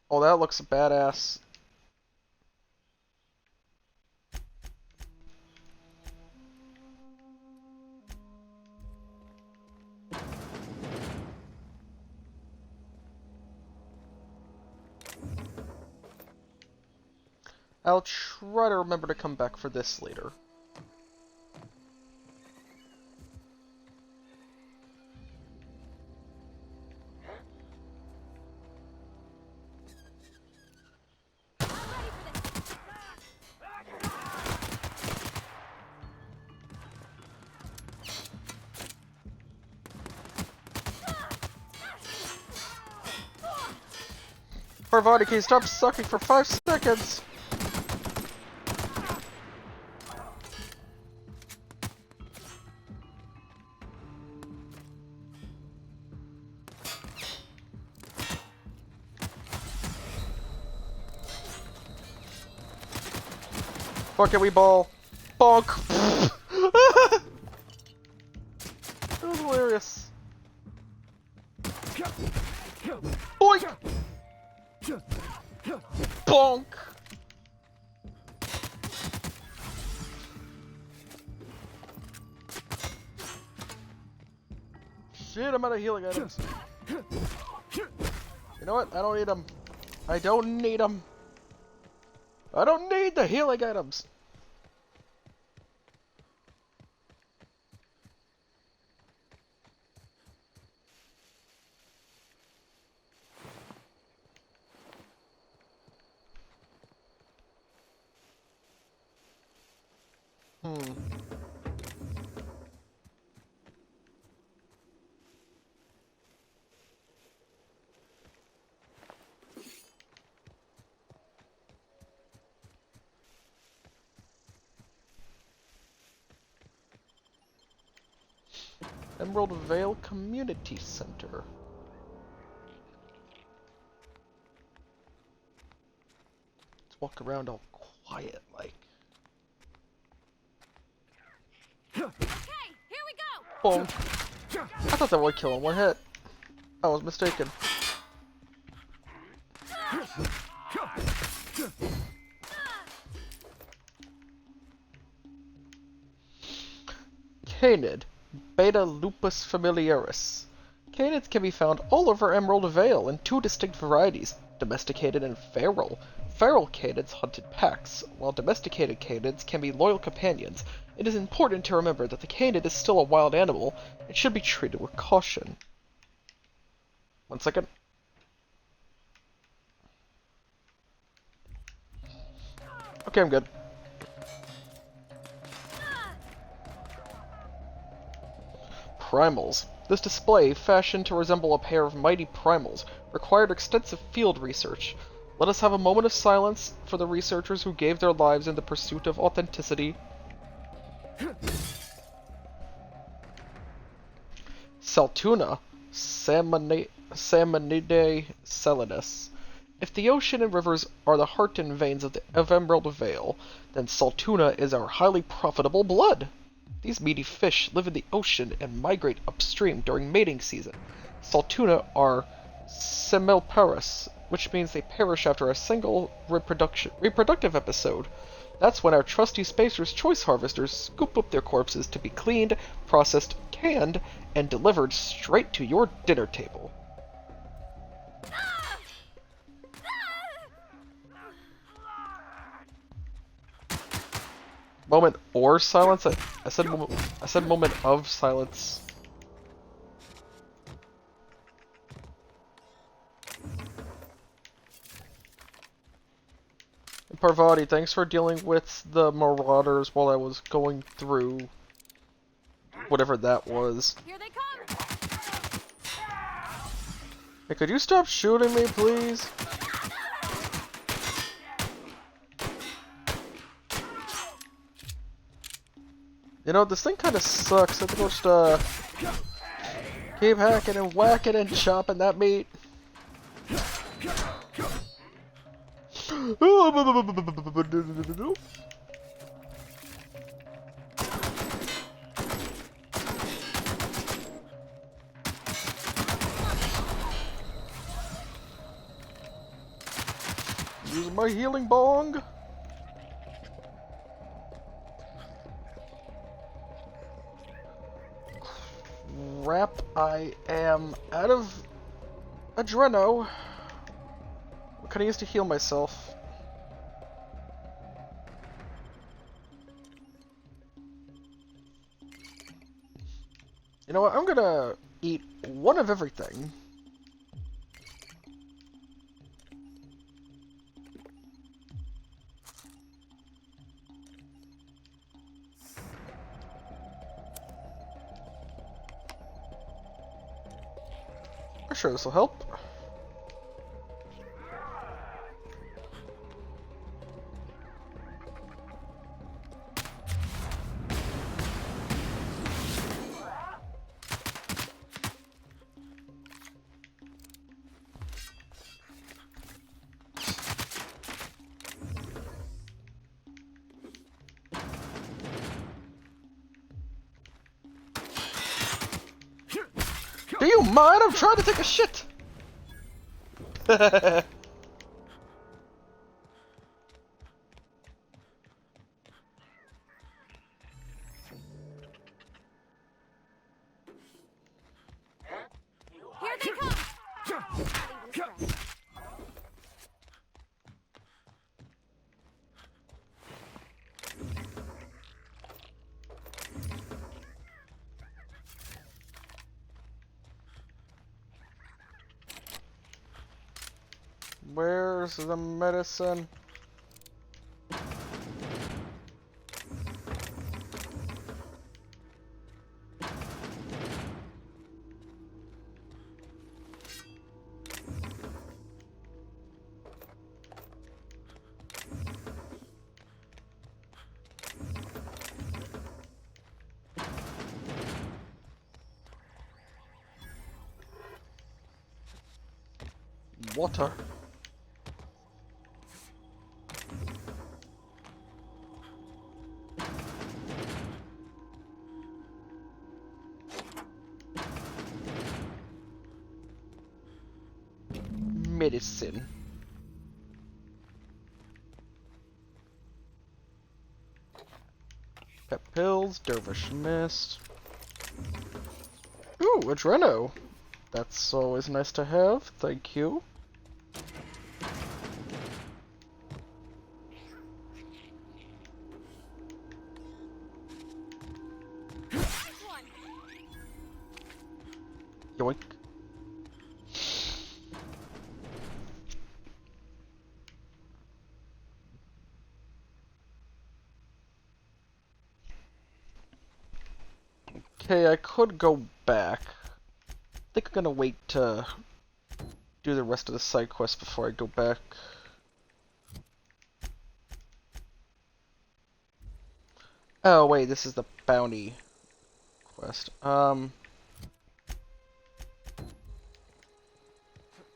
Oh, that looks badass. I'll try to remember to come back for this later. Parvati, can you stop sucking for 5 seconds? Fuck it, we ball. Bonk! That was hilarious. Boink! Bonk! Shit, I'm out of healing items. You know what? I don't need them. I don't need them. I don't need the healing items. Emerald Vale Community Center. Let's walk around all quiet like. Okay, here we go. Boom. I thought that would kill in one hit. I was mistaken. Canid. Beta lupus familiaris. Canids can be found all over Emerald Vale in 2 distinct varieties, domesticated and feral. Feral canids hunt in packs, while domesticated canids can be loyal companions. It is important to remember that the canid is still a wild animal and should be treated with caution. 1 second. Okay, I'm good. Primals. This display, fashioned to resemble a pair of mighty primals, required extensive field research. Let us have a moment of silence for the researchers who gave their lives in the pursuit of authenticity. Saltuna, Salmonidae salinus. If the ocean and rivers are the heart and veins of Emerald Vale, then Saltuna is our highly profitable blood. These meaty fish live in the ocean and migrate upstream during mating season. Saltuna are Semilparus, which means they perish after a single reproductive episode. That's when our trusty Spacer's Choice harvesters scoop up their corpses to be cleaned, processed, canned, and delivered straight to your dinner table. Moment or silence? I said moment of silence. Parvati, thanks for dealing with the marauders while I was going through whatever that was. Here they come. Hey, could you stop shooting me, please? You know, this thing kind of sucks. I think I'll just keep hacking and whacking and chopping that meat. Using my healing bong. Crap, I am out of Adreno. What can I use to heal myself? You know what, I'm gonna eat one of everything. I'm sure this will help. Do you mind? I'm trying to take a shit! Here they come. Where's the medicine? Water. Medicine. Pep pills, Dervish Mist. Ooh, Adreno. That's always nice to have, thank you. Yoink. Okay, I could go back. I think I'm gonna wait to do the rest of the side quest before I go back. Oh wait, this is the bounty quest. I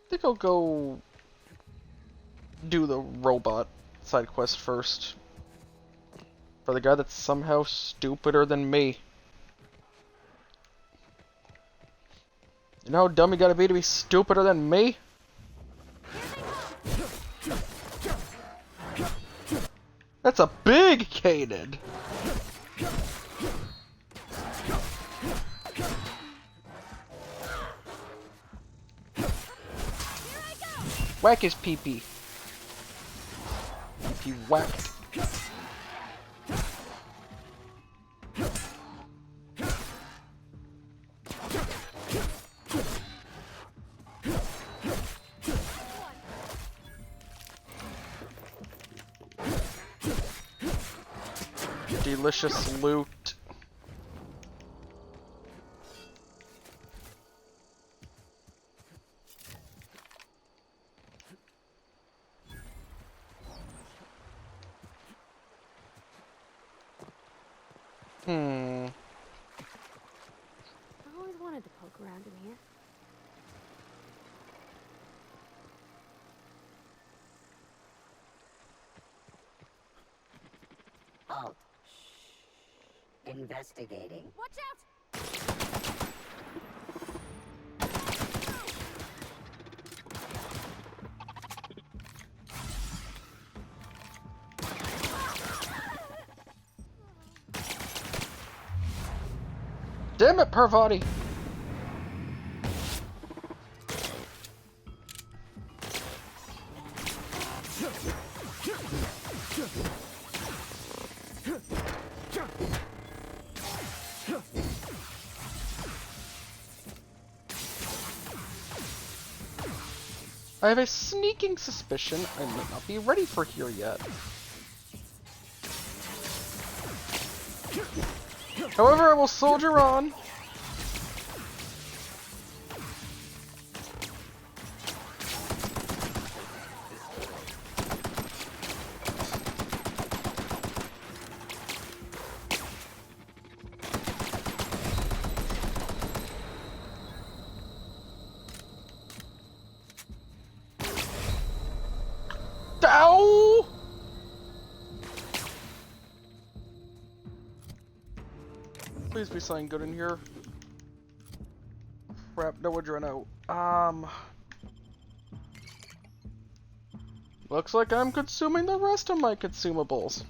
think I'll go do the robot side quest first. For the guy that's somehow stupider than me. You know how dumb you gotta be to be stupider than me? That's a big cannon! Whack his pee-pee. Pee-pee whack. Delicious loot. I always wanted to poke around in here. Halt. Shh. Investigating. Watch out! Damn it, Parvati! I have a sneaking suspicion I might not be ready for here yet. However, I will soldier on. Ow! Please be something good in here. Crap, no Adreno. Looks like I'm consuming the rest of my consumables.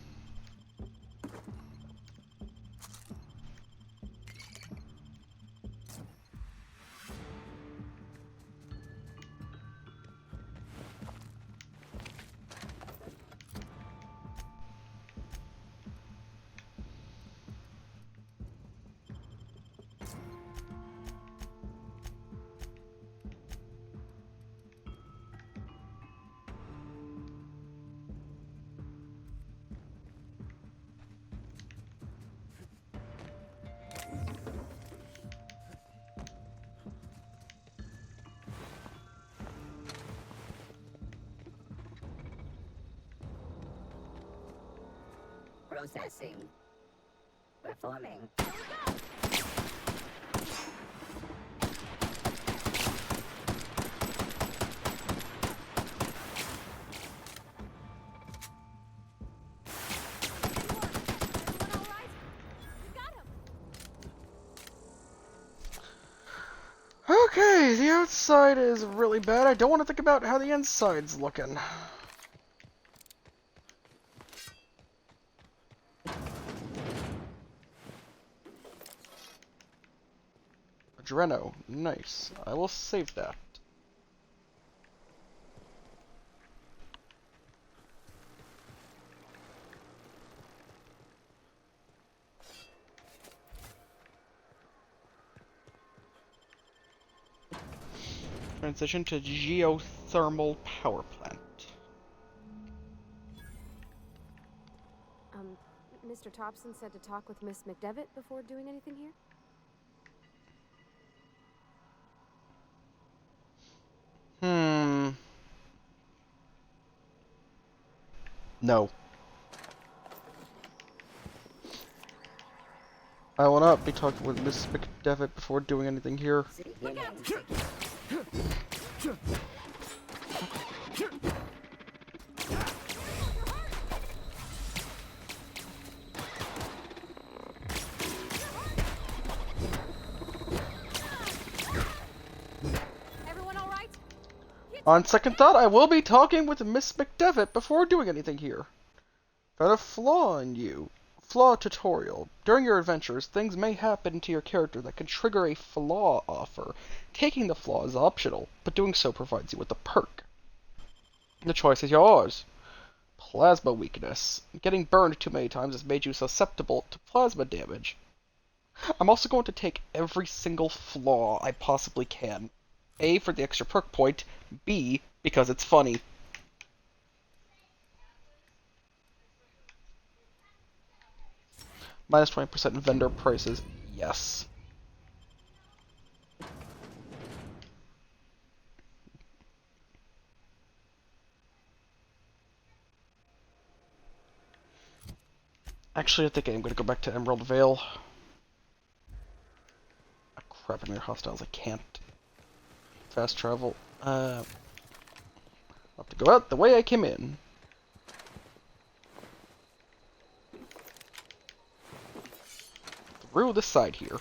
Processing. Performing. Okay, the outside is really bad. I don't want to think about how the inside's looking. Adreno, nice. I will save that. Transition to geothermal power plant. Mr. Thompson said to talk with Miss McDevitt before doing anything here? No. I will not be talking with Miss McDevitt before doing anything here. On second thought, I will be talking with Miss McDevitt before doing anything here. Found a flaw in you. Flaw tutorial. During your adventures, things may happen to your character that can trigger a flaw offer. Taking the flaw is optional, but doing so provides you with a perk. The choice is yours. Plasma weakness. Getting burned too many times has made you susceptible to plasma damage. I'm also going to take every single flaw I possibly can. A, for the extra perk point. B, because it's funny. Minus 20% vendor prices. Yes. Actually, I think I'm going to go back to Emerald Vale. Oh, crap, I'm near hostiles. I can't. Fast travel. I'll have to go out the way I came in. Through the side here.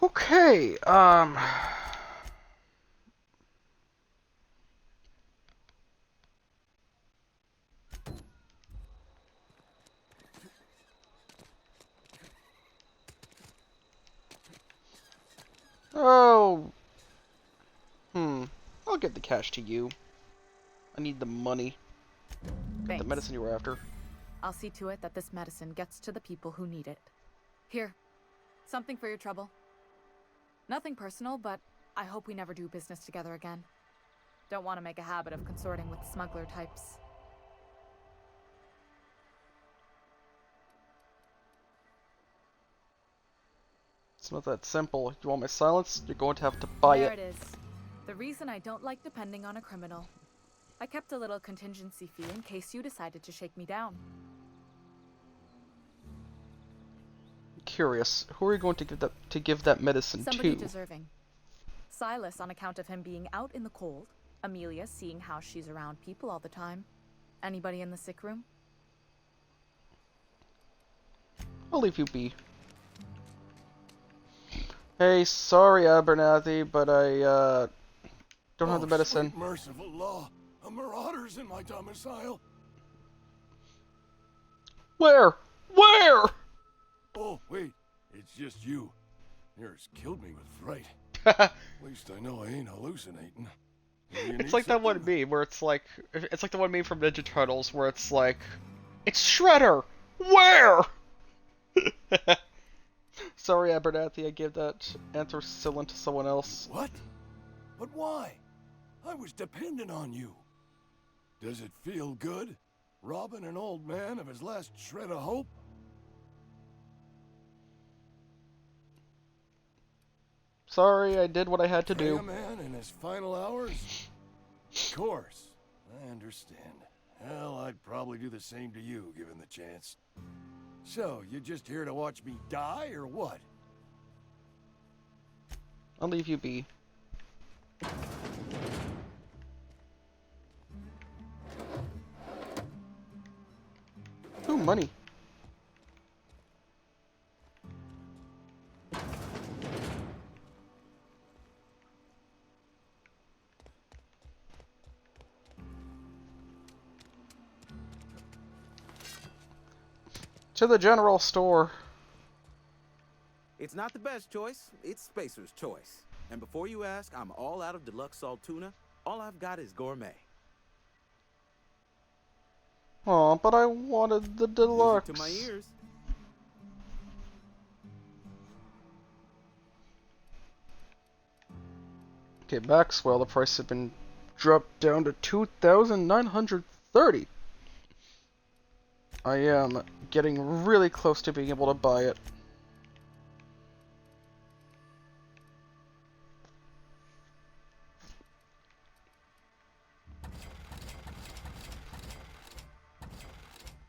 Okay, oh. I'll get the cash to you. I need the money. Thanks. The medicine you were after. I'll see to it that this medicine gets to the people who need it. Here, something for your trouble. Nothing personal, but I hope we never do business together again. Don't want to make a habit of consorting with smuggler types. It's not that simple. You want my silence? You're going to have to buy There it. it is. The reason I don't like depending on a criminal. I kept a little contingency fee in case you decided to shake me down. Curious. Who are you going to give that medicine Somebody to? deserving. Silas on account of him being out in the cold. Amelia seeing how she's around people all the time. Anybody in the sick room? I'll leave you be. Hey, sorry, Abernathy, but I, don't have the medicine. Sweet merciful law. A marauder's in my domicile. Where? Where? Oh, wait. It's just you. Yours killed me with fright. At least I know I ain't hallucinating. It's like that one meme where it's like the one meme from Ninja Turtles where it's like, it's Shredder! Where? Sorry, Abernathy, I gave that anthracillin to someone else. What? But why? I was dependent on you. Does it feel good? Robbing an old man of his last shred of hope? Sorry, I did what I had to do. A man in his final hours? Of course, I understand. Hell, I'd probably do the same to you, given the chance. So, you just here to watch me die, or what? I'll leave you be. Ooh, money. To the general store. It's not the best choice, it's Spacer's choice. And before you ask, I'm all out of deluxe salt tuna. All I've got is gourmet. Aw, but I wanted the deluxe. Music to my ears. Okay, Maxwell, the price has been dropped down to 2,930. I am getting really close to being able to buy it.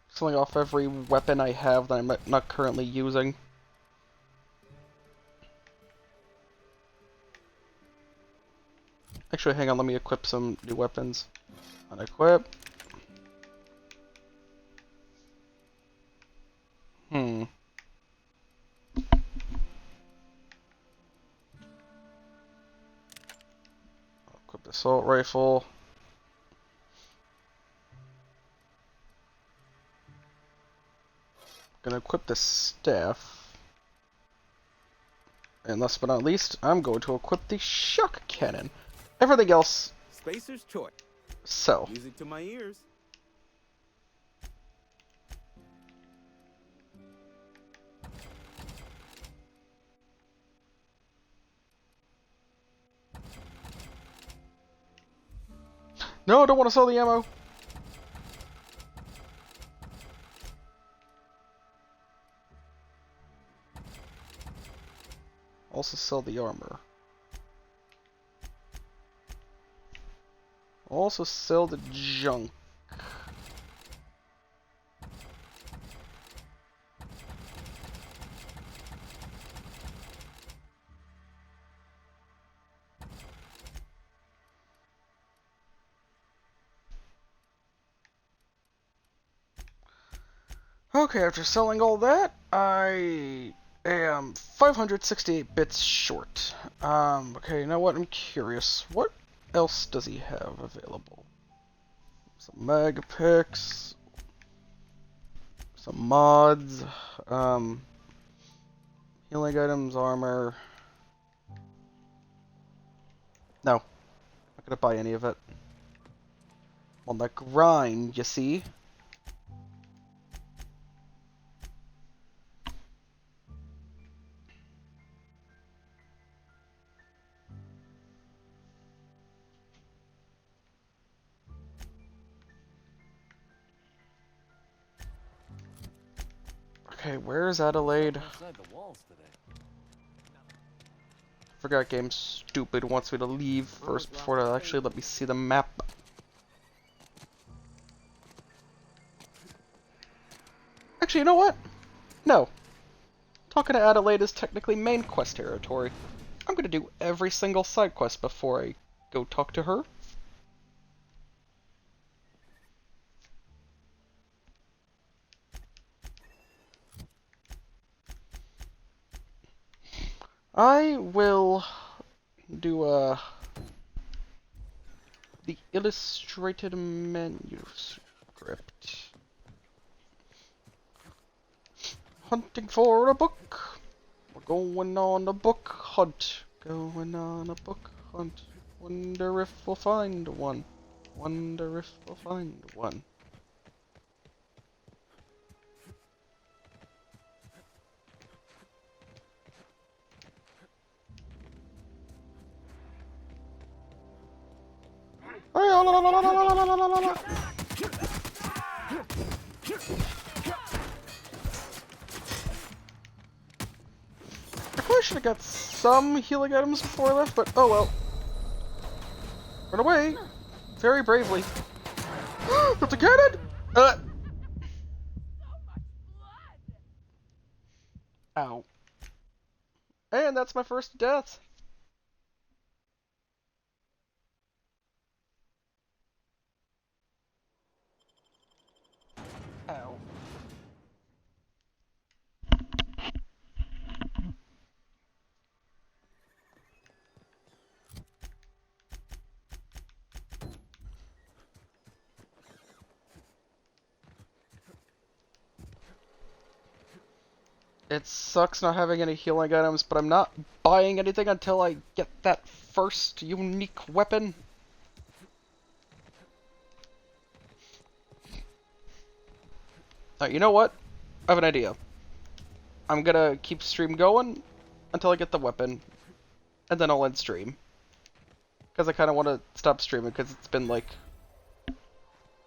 Selling off every weapon I have that I'm not currently using. Actually, hang on, let me equip some new weapons. Unequip. Equip the assault rifle. Gonna equip the staff. And last but not least, I'm going to equip the shock cannon. Everything else... Spacer's choice. So. Music to my ears. No, I don't want to sell the ammo. Also sell the armor. Also sell the junk. Okay, after selling all that, I am 568 bits short. Okay, you know what? I'm curious. What else does he have available? Some mag picks, some mods, healing items, armor. No, not gonna buy any of it. On the grind, you see. Okay, where's Adelaide? Forgot Game Stupid wants me to leave first before to actually let me see the map. Actually, you know what? No. Talking to Adelaide is technically main quest territory. I'm gonna do every single side quest before I go talk to her. I will do the illustrated manuscript. Hunting for a book. We're going on a book hunt. Going on a book hunt. Wonder if we'll find one. Wonder if we'll find one. I probably should have got some healing items before I left, but oh well. Run away! Very bravely. That's a cannon! Ow. And that's my first death. Ow. It sucks not having any healing items, but I'm not buying anything until I get that first unique weapon. Alright, you know what? I have an idea. I'm gonna keep stream going until I get the weapon, and then I'll end stream. Because I kind of want to stop streaming because it's been like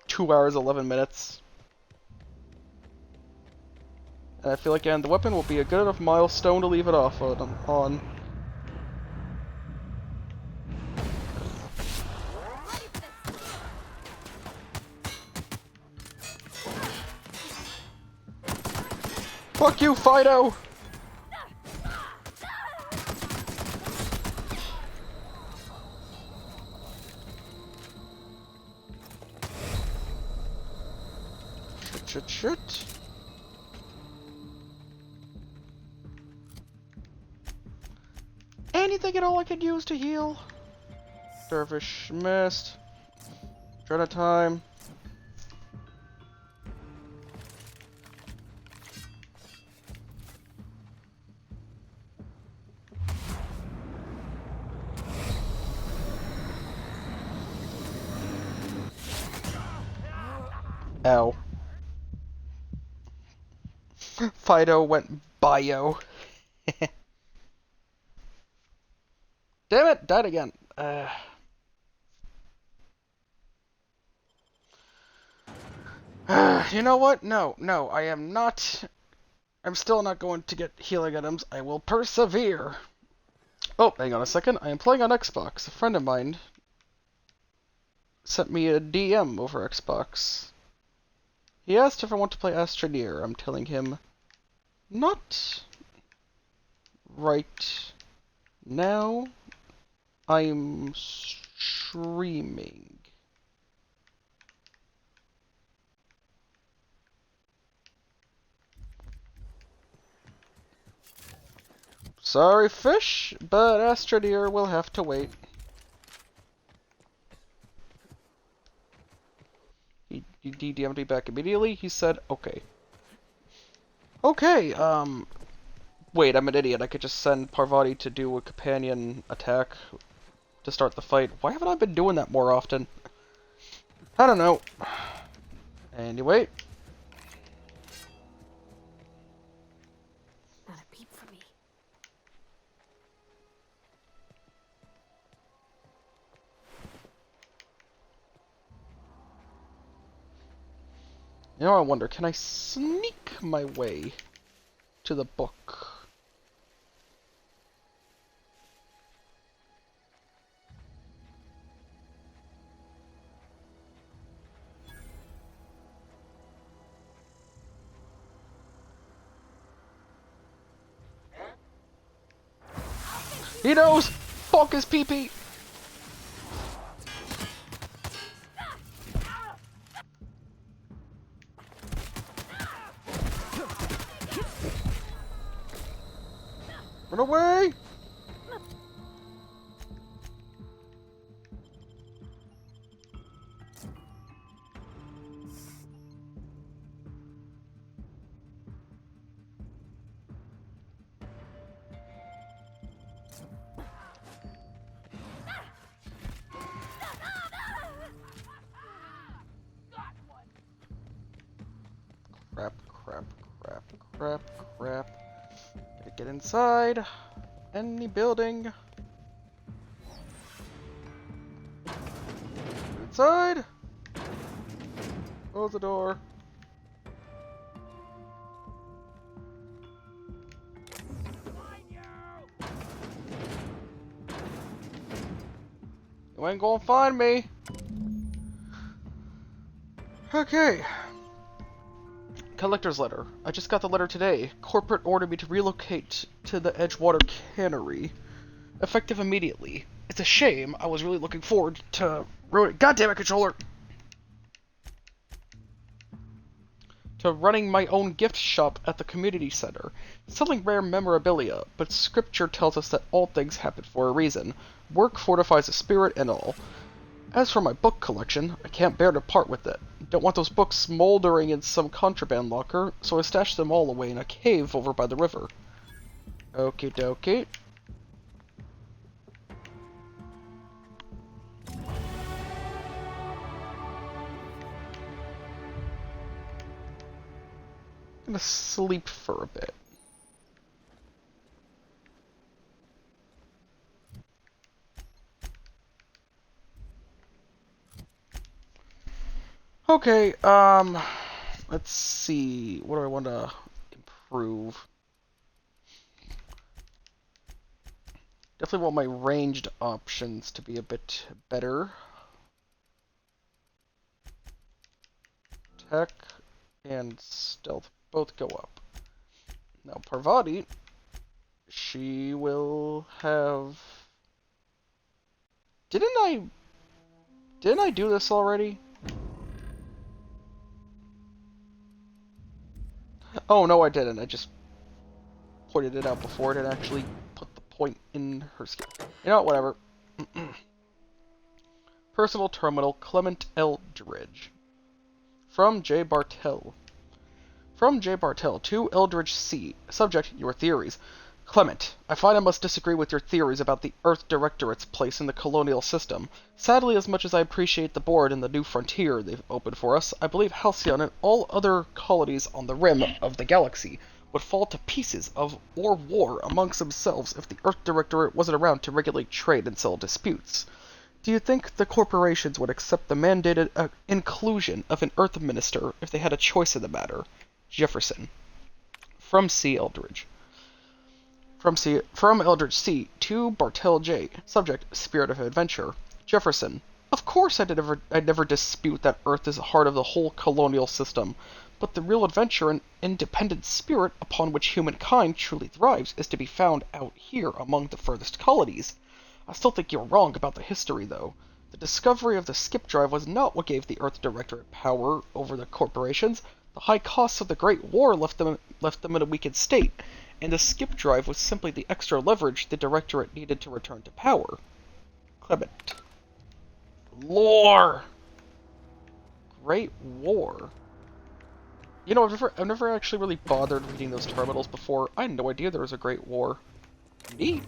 2 hours, 11 minutes. And I feel like getting the weapon will be a good enough milestone to leave it off on. Fuck you, Fido! Shit. Anything at all I could use to heal? Dervish missed. Dread of time. Ow. Fido went bio. Damn it, died again. You know what? No, I am not. I'm still not going to get healing items. I will persevere. Oh, hang on a second. I am playing on Xbox. A friend of mine sent me a DM over Xbox. He asked if I want to play Astroneer. I'm telling him not right now. I'm streaming. Sorry, fish, but Astroneer will have to wait. He DM'd me back immediately. He said, okay. Okay, wait, I'm an idiot. I could just send Parvati to do a companion attack to start the fight. Why haven't I been doing that more often? I don't know. Anyway. Not a peep for me. You know, I wonder, can I sneak my way to the book? He knows! Fuck his pee-pee! Run away! Crap. Gotta get inside. Any building. Inside. Close the door. You ain't gonna find me. Okay. Collector's letter. I just got the letter today. Corporate ordered me to relocate to the Edgewater Cannery. Effective immediately. It's a shame. I was really looking forward to goddamn it, controller! To running my own gift shop at the community center, selling rare memorabilia, but scripture tells us that all things happen for a reason. Work fortifies the spirit and all. As for my book collection, I can't bear to part with it. Don't want those books smoldering in some contraband locker, so I stashed them all away in a cave over by the river. Okie dokie. I'm gonna sleep for a bit. Okay, let's see. What do I want to improve? Definitely want my ranged options to be a bit better. Attack and stealth both go up. Now Parvati, she will have... Didn't I do this already? Oh, no, I didn't. I just pointed it out before. I didn't actually put the point in her skill. You know what, whatever. Personal Terminal, Clement Eldridge. From J. Bartel. From J. Bartel to Eldridge C. Subject, your theories. Clement, I find I must disagree with your theories about the Earth Directorate's place in the colonial system. Sadly, as much as I appreciate the board and the new frontier they've opened for us, I believe Halcyon and all other colonies on the rim of the galaxy would fall to pieces or war amongst themselves if the Earth Directorate wasn't around to regulate trade and settle disputes. Do you think the corporations would accept the mandated inclusion of an Earth Minister if they had a choice in the matter? Jefferson. From C. Eldridge. From Eldridge C. to Bartel J. Subject, Spirit of Adventure. Jefferson. Of course I'd never dispute that Earth is the heart of the whole colonial system, but the real adventure and independent spirit upon which humankind truly thrives is to be found out here among the furthest colonies. I still think you're wrong about the history, though. The discovery of the skip drive was not what gave the Earth Directorate power over the corporations. The high costs of the Great War left them in a weakened state, and the skip drive was simply the extra leverage the Directorate needed to return to power. Clement. Lore! Great War. You know, I've never actually really bothered reading those terminals before. I had no idea there was a Great War. Neat.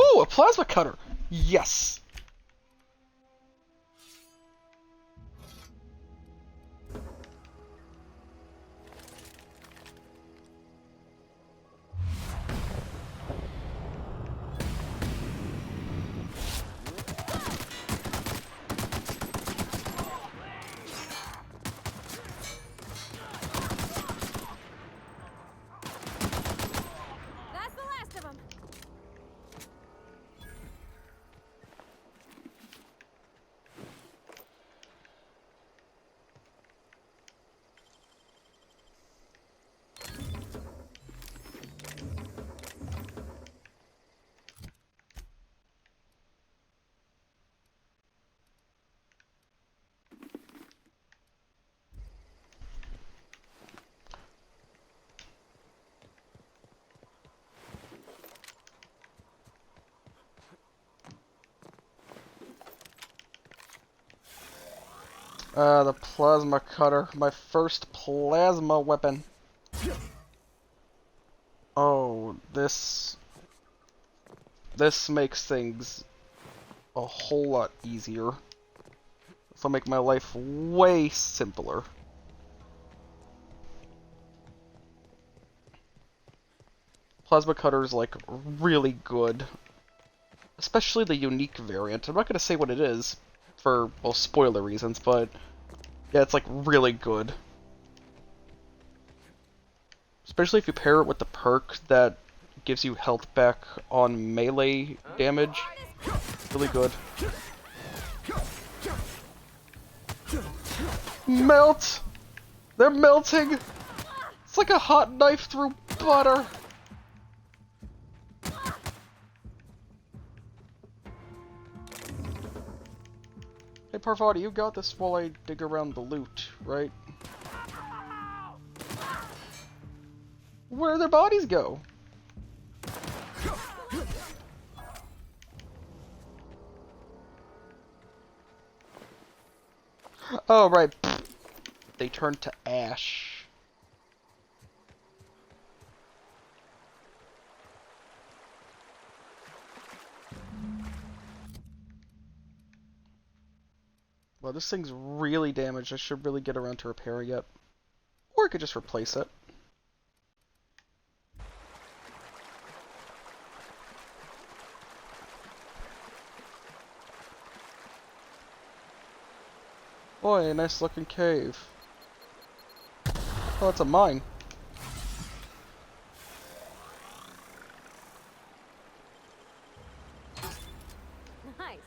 Ooh, a plasma cutter! Yes! That's the last of them. The plasma cutter. My first plasma weapon. Oh, this makes things a whole lot easier. This will make my life way simpler. Plasma cutter's like really good. Especially the unique variant. I'm not gonna say what it is for, well, spoiler reasons, but yeah, it's like really good. Especially if you pair it with the perk that gives you health back on melee damage. Really good. Melt! They're melting! It's like a hot knife through butter! Hey Parvati, you got this while I dig around the loot, right? Where'd their bodies go? Oh, right. They turned to ash. Well, this thing's really damaged. I should really get around to repairing it. Or I could just replace it. Boy, a nice looking cave. Oh, that's a mine. Nice.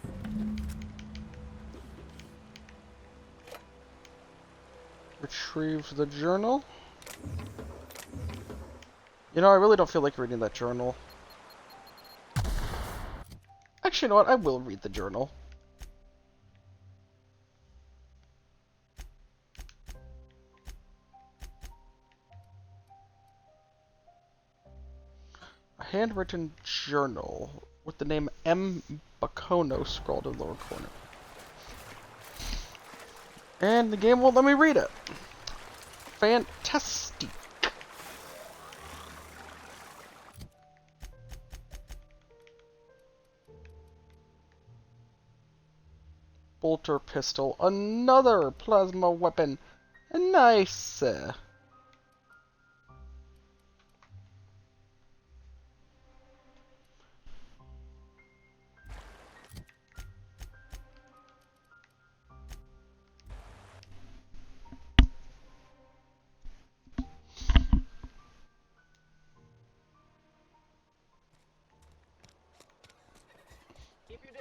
Retrieve the journal. You know, I really don't feel like reading that journal. Actually, you know what? I will read the journal. handwritten journal with the name M. Bakono scrawled in the lower corner. And the game won't let me read it. Fantastic. Bolter pistol, another plasma weapon. Nice.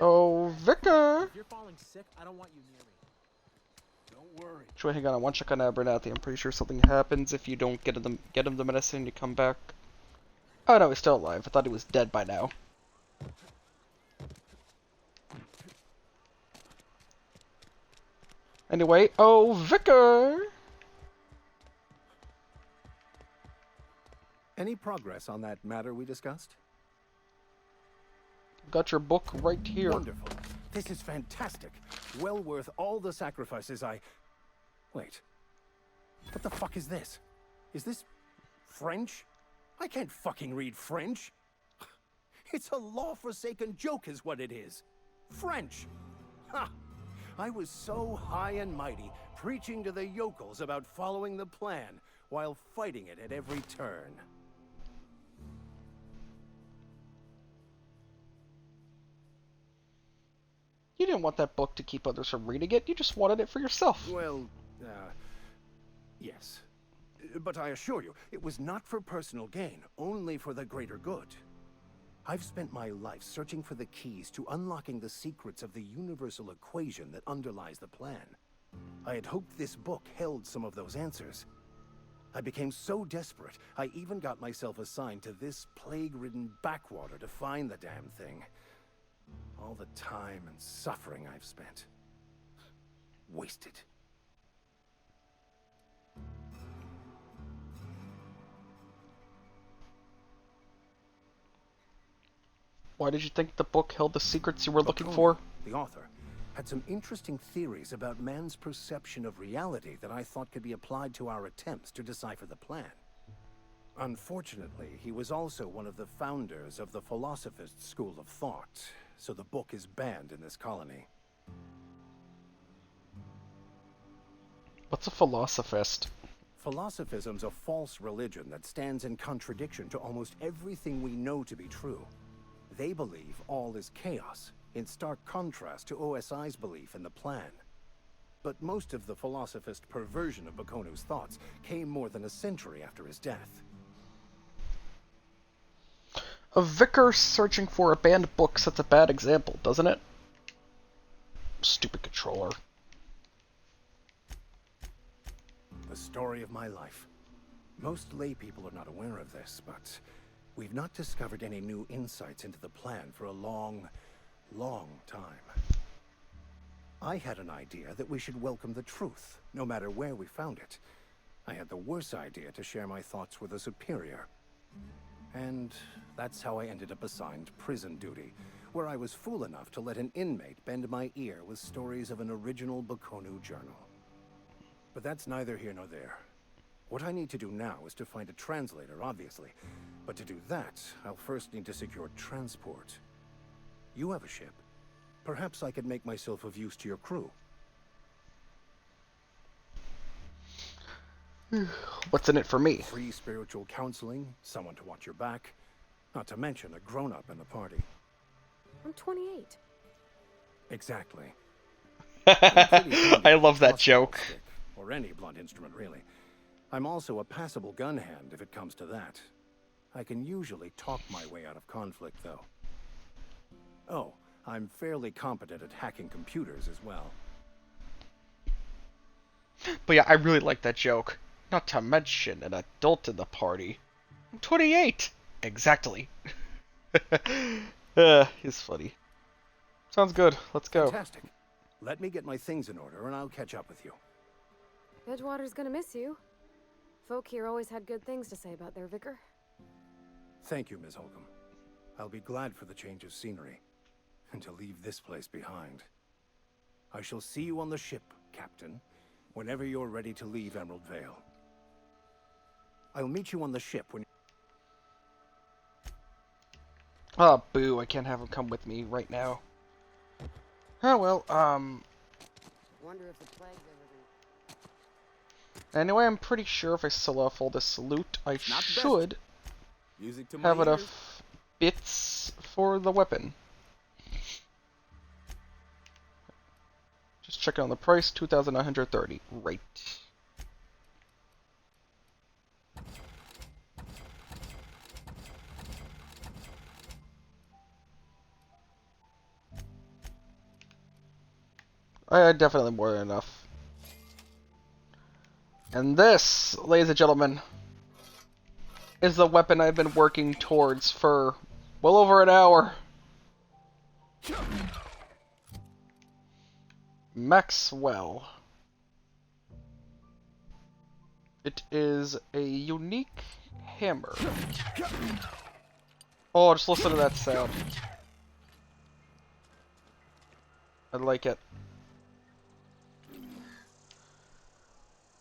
Oh, Vicar! If you're falling sick, I don't want you near me. Don't worry. Should we hang on? I want to check on Abernathy. I'm pretty sure something happens if you don't get him the medicine and you come back. Oh no, he's still alive. I thought he was dead by now. Anyway, oh, Vicar! Any progress on that matter we discussed? Got your book right here. Wonderful. This is fantastic. Well worth all the sacrifices I... Wait. What the fuck is this? Is this French? I can't fucking read French. It's a law-forsaken joke is what it is. French. Ha! I was so high and mighty, preaching to the yokels about following the plan, while fighting it at every turn. You didn't want that book to keep others from reading it, you just wanted it for yourself. Well, yes. But I assure you, it was not for personal gain, only for the greater good. I've spent my life searching for the keys to unlocking the secrets of the universal equation that underlies the plan. I had hoped this book held some of those answers. I became so desperate, I even got myself assigned to this plague-ridden backwater to find the damn thing. All the time and suffering I've spent. Wasted. Why did you think the book held the secrets you were looking for? The author had some interesting theories about man's perception of reality that I thought could be applied to our attempts to decipher the plan. Unfortunately, he was also one of the founders of the Philosophist school of thought, so the book is banned in this colony. What's a philosophist? Philosophism's a false religion that stands in contradiction to almost everything we know to be true. They believe all is chaos, in stark contrast to OSI's belief in the plan. But most of the philosophist perversion of Bakonu's thoughts came more than a century after his death. A vicar searching for a banned book sets a bad example, doesn't it? Stupid controller. The story of my life. Most lay people are not aware of this, but we've not discovered any new insights into the plan for a long, long time. I had an idea that we should welcome the truth, no matter where we found it. I had the worse idea to share my thoughts with a superior. And that's how I ended up assigned prison duty, where I was fool enough to let an inmate bend my ear with stories of an original Bakonu journal. But that's neither here nor there. What I need to do now is to find a translator, obviously. But to do that, I'll first need to secure transport. You have a ship. Perhaps I could make myself of use to your crew. What's in it for me? Free spiritual counseling, someone to watch your back, not to mention a grown-up in the party. I'm 28. Exactly. I love that joke. Or any blunt instrument, really. I'm also a passable gun hand if it comes to that. I can usually talk my way out of conflict, though. Oh, I'm fairly competent at hacking computers as well. But yeah, I really like that joke. Not to mention an adult in the party. I'm 28! Exactly. He's funny. Sounds good. Let's go. Fantastic. Let me get my things in order and I'll catch up with you. Edgewater's gonna miss you. Folk here always had good things to say about their vicar. Thank you, Ms. Holcomb. I'll be glad for the change of scenery, and to leave this place behind. I shall see you on the ship, Captain, whenever you're ready to leave Emerald Vale. I'll meet you on the ship when... Oh, boo, I can't have him come with me right now. Oh, well, Wonder if the plague's ever gonna... Anyway, I'm pretty sure if I sell off all this loot, I should Music to my have ears. enough bits for the weapon. Just checking on the price, 2,930. Right. I had definitely more than enough. And this, ladies and gentlemen, is the weapon I've been working towards for well over an hour. Maxwell. It is a unique hammer. Oh, just listen to that sound. I like it.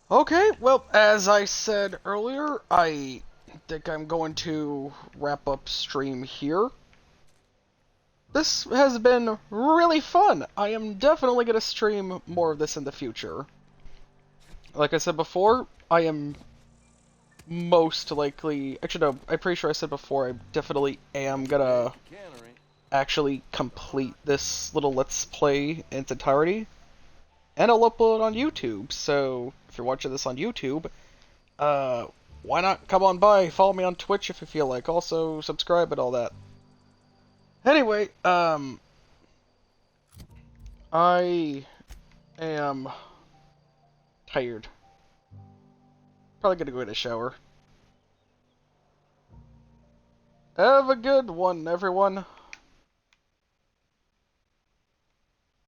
Okay, well, as I said earlier, I think I'm going to wrap up stream here. This has been really fun. I am definitely going to stream more of this in the future. Like I said before, I am most likely... Actually, no, I'm pretty sure I said before, I definitely am going to actually complete this little Let's Play in its entirety. And I'll upload it on YouTube, so if you're watching this on YouTube, why not come on by, follow me on Twitch if you feel like, also subscribe and all that. Anyway, I am tired. Probably gonna go get a shower. Have a good one, everyone.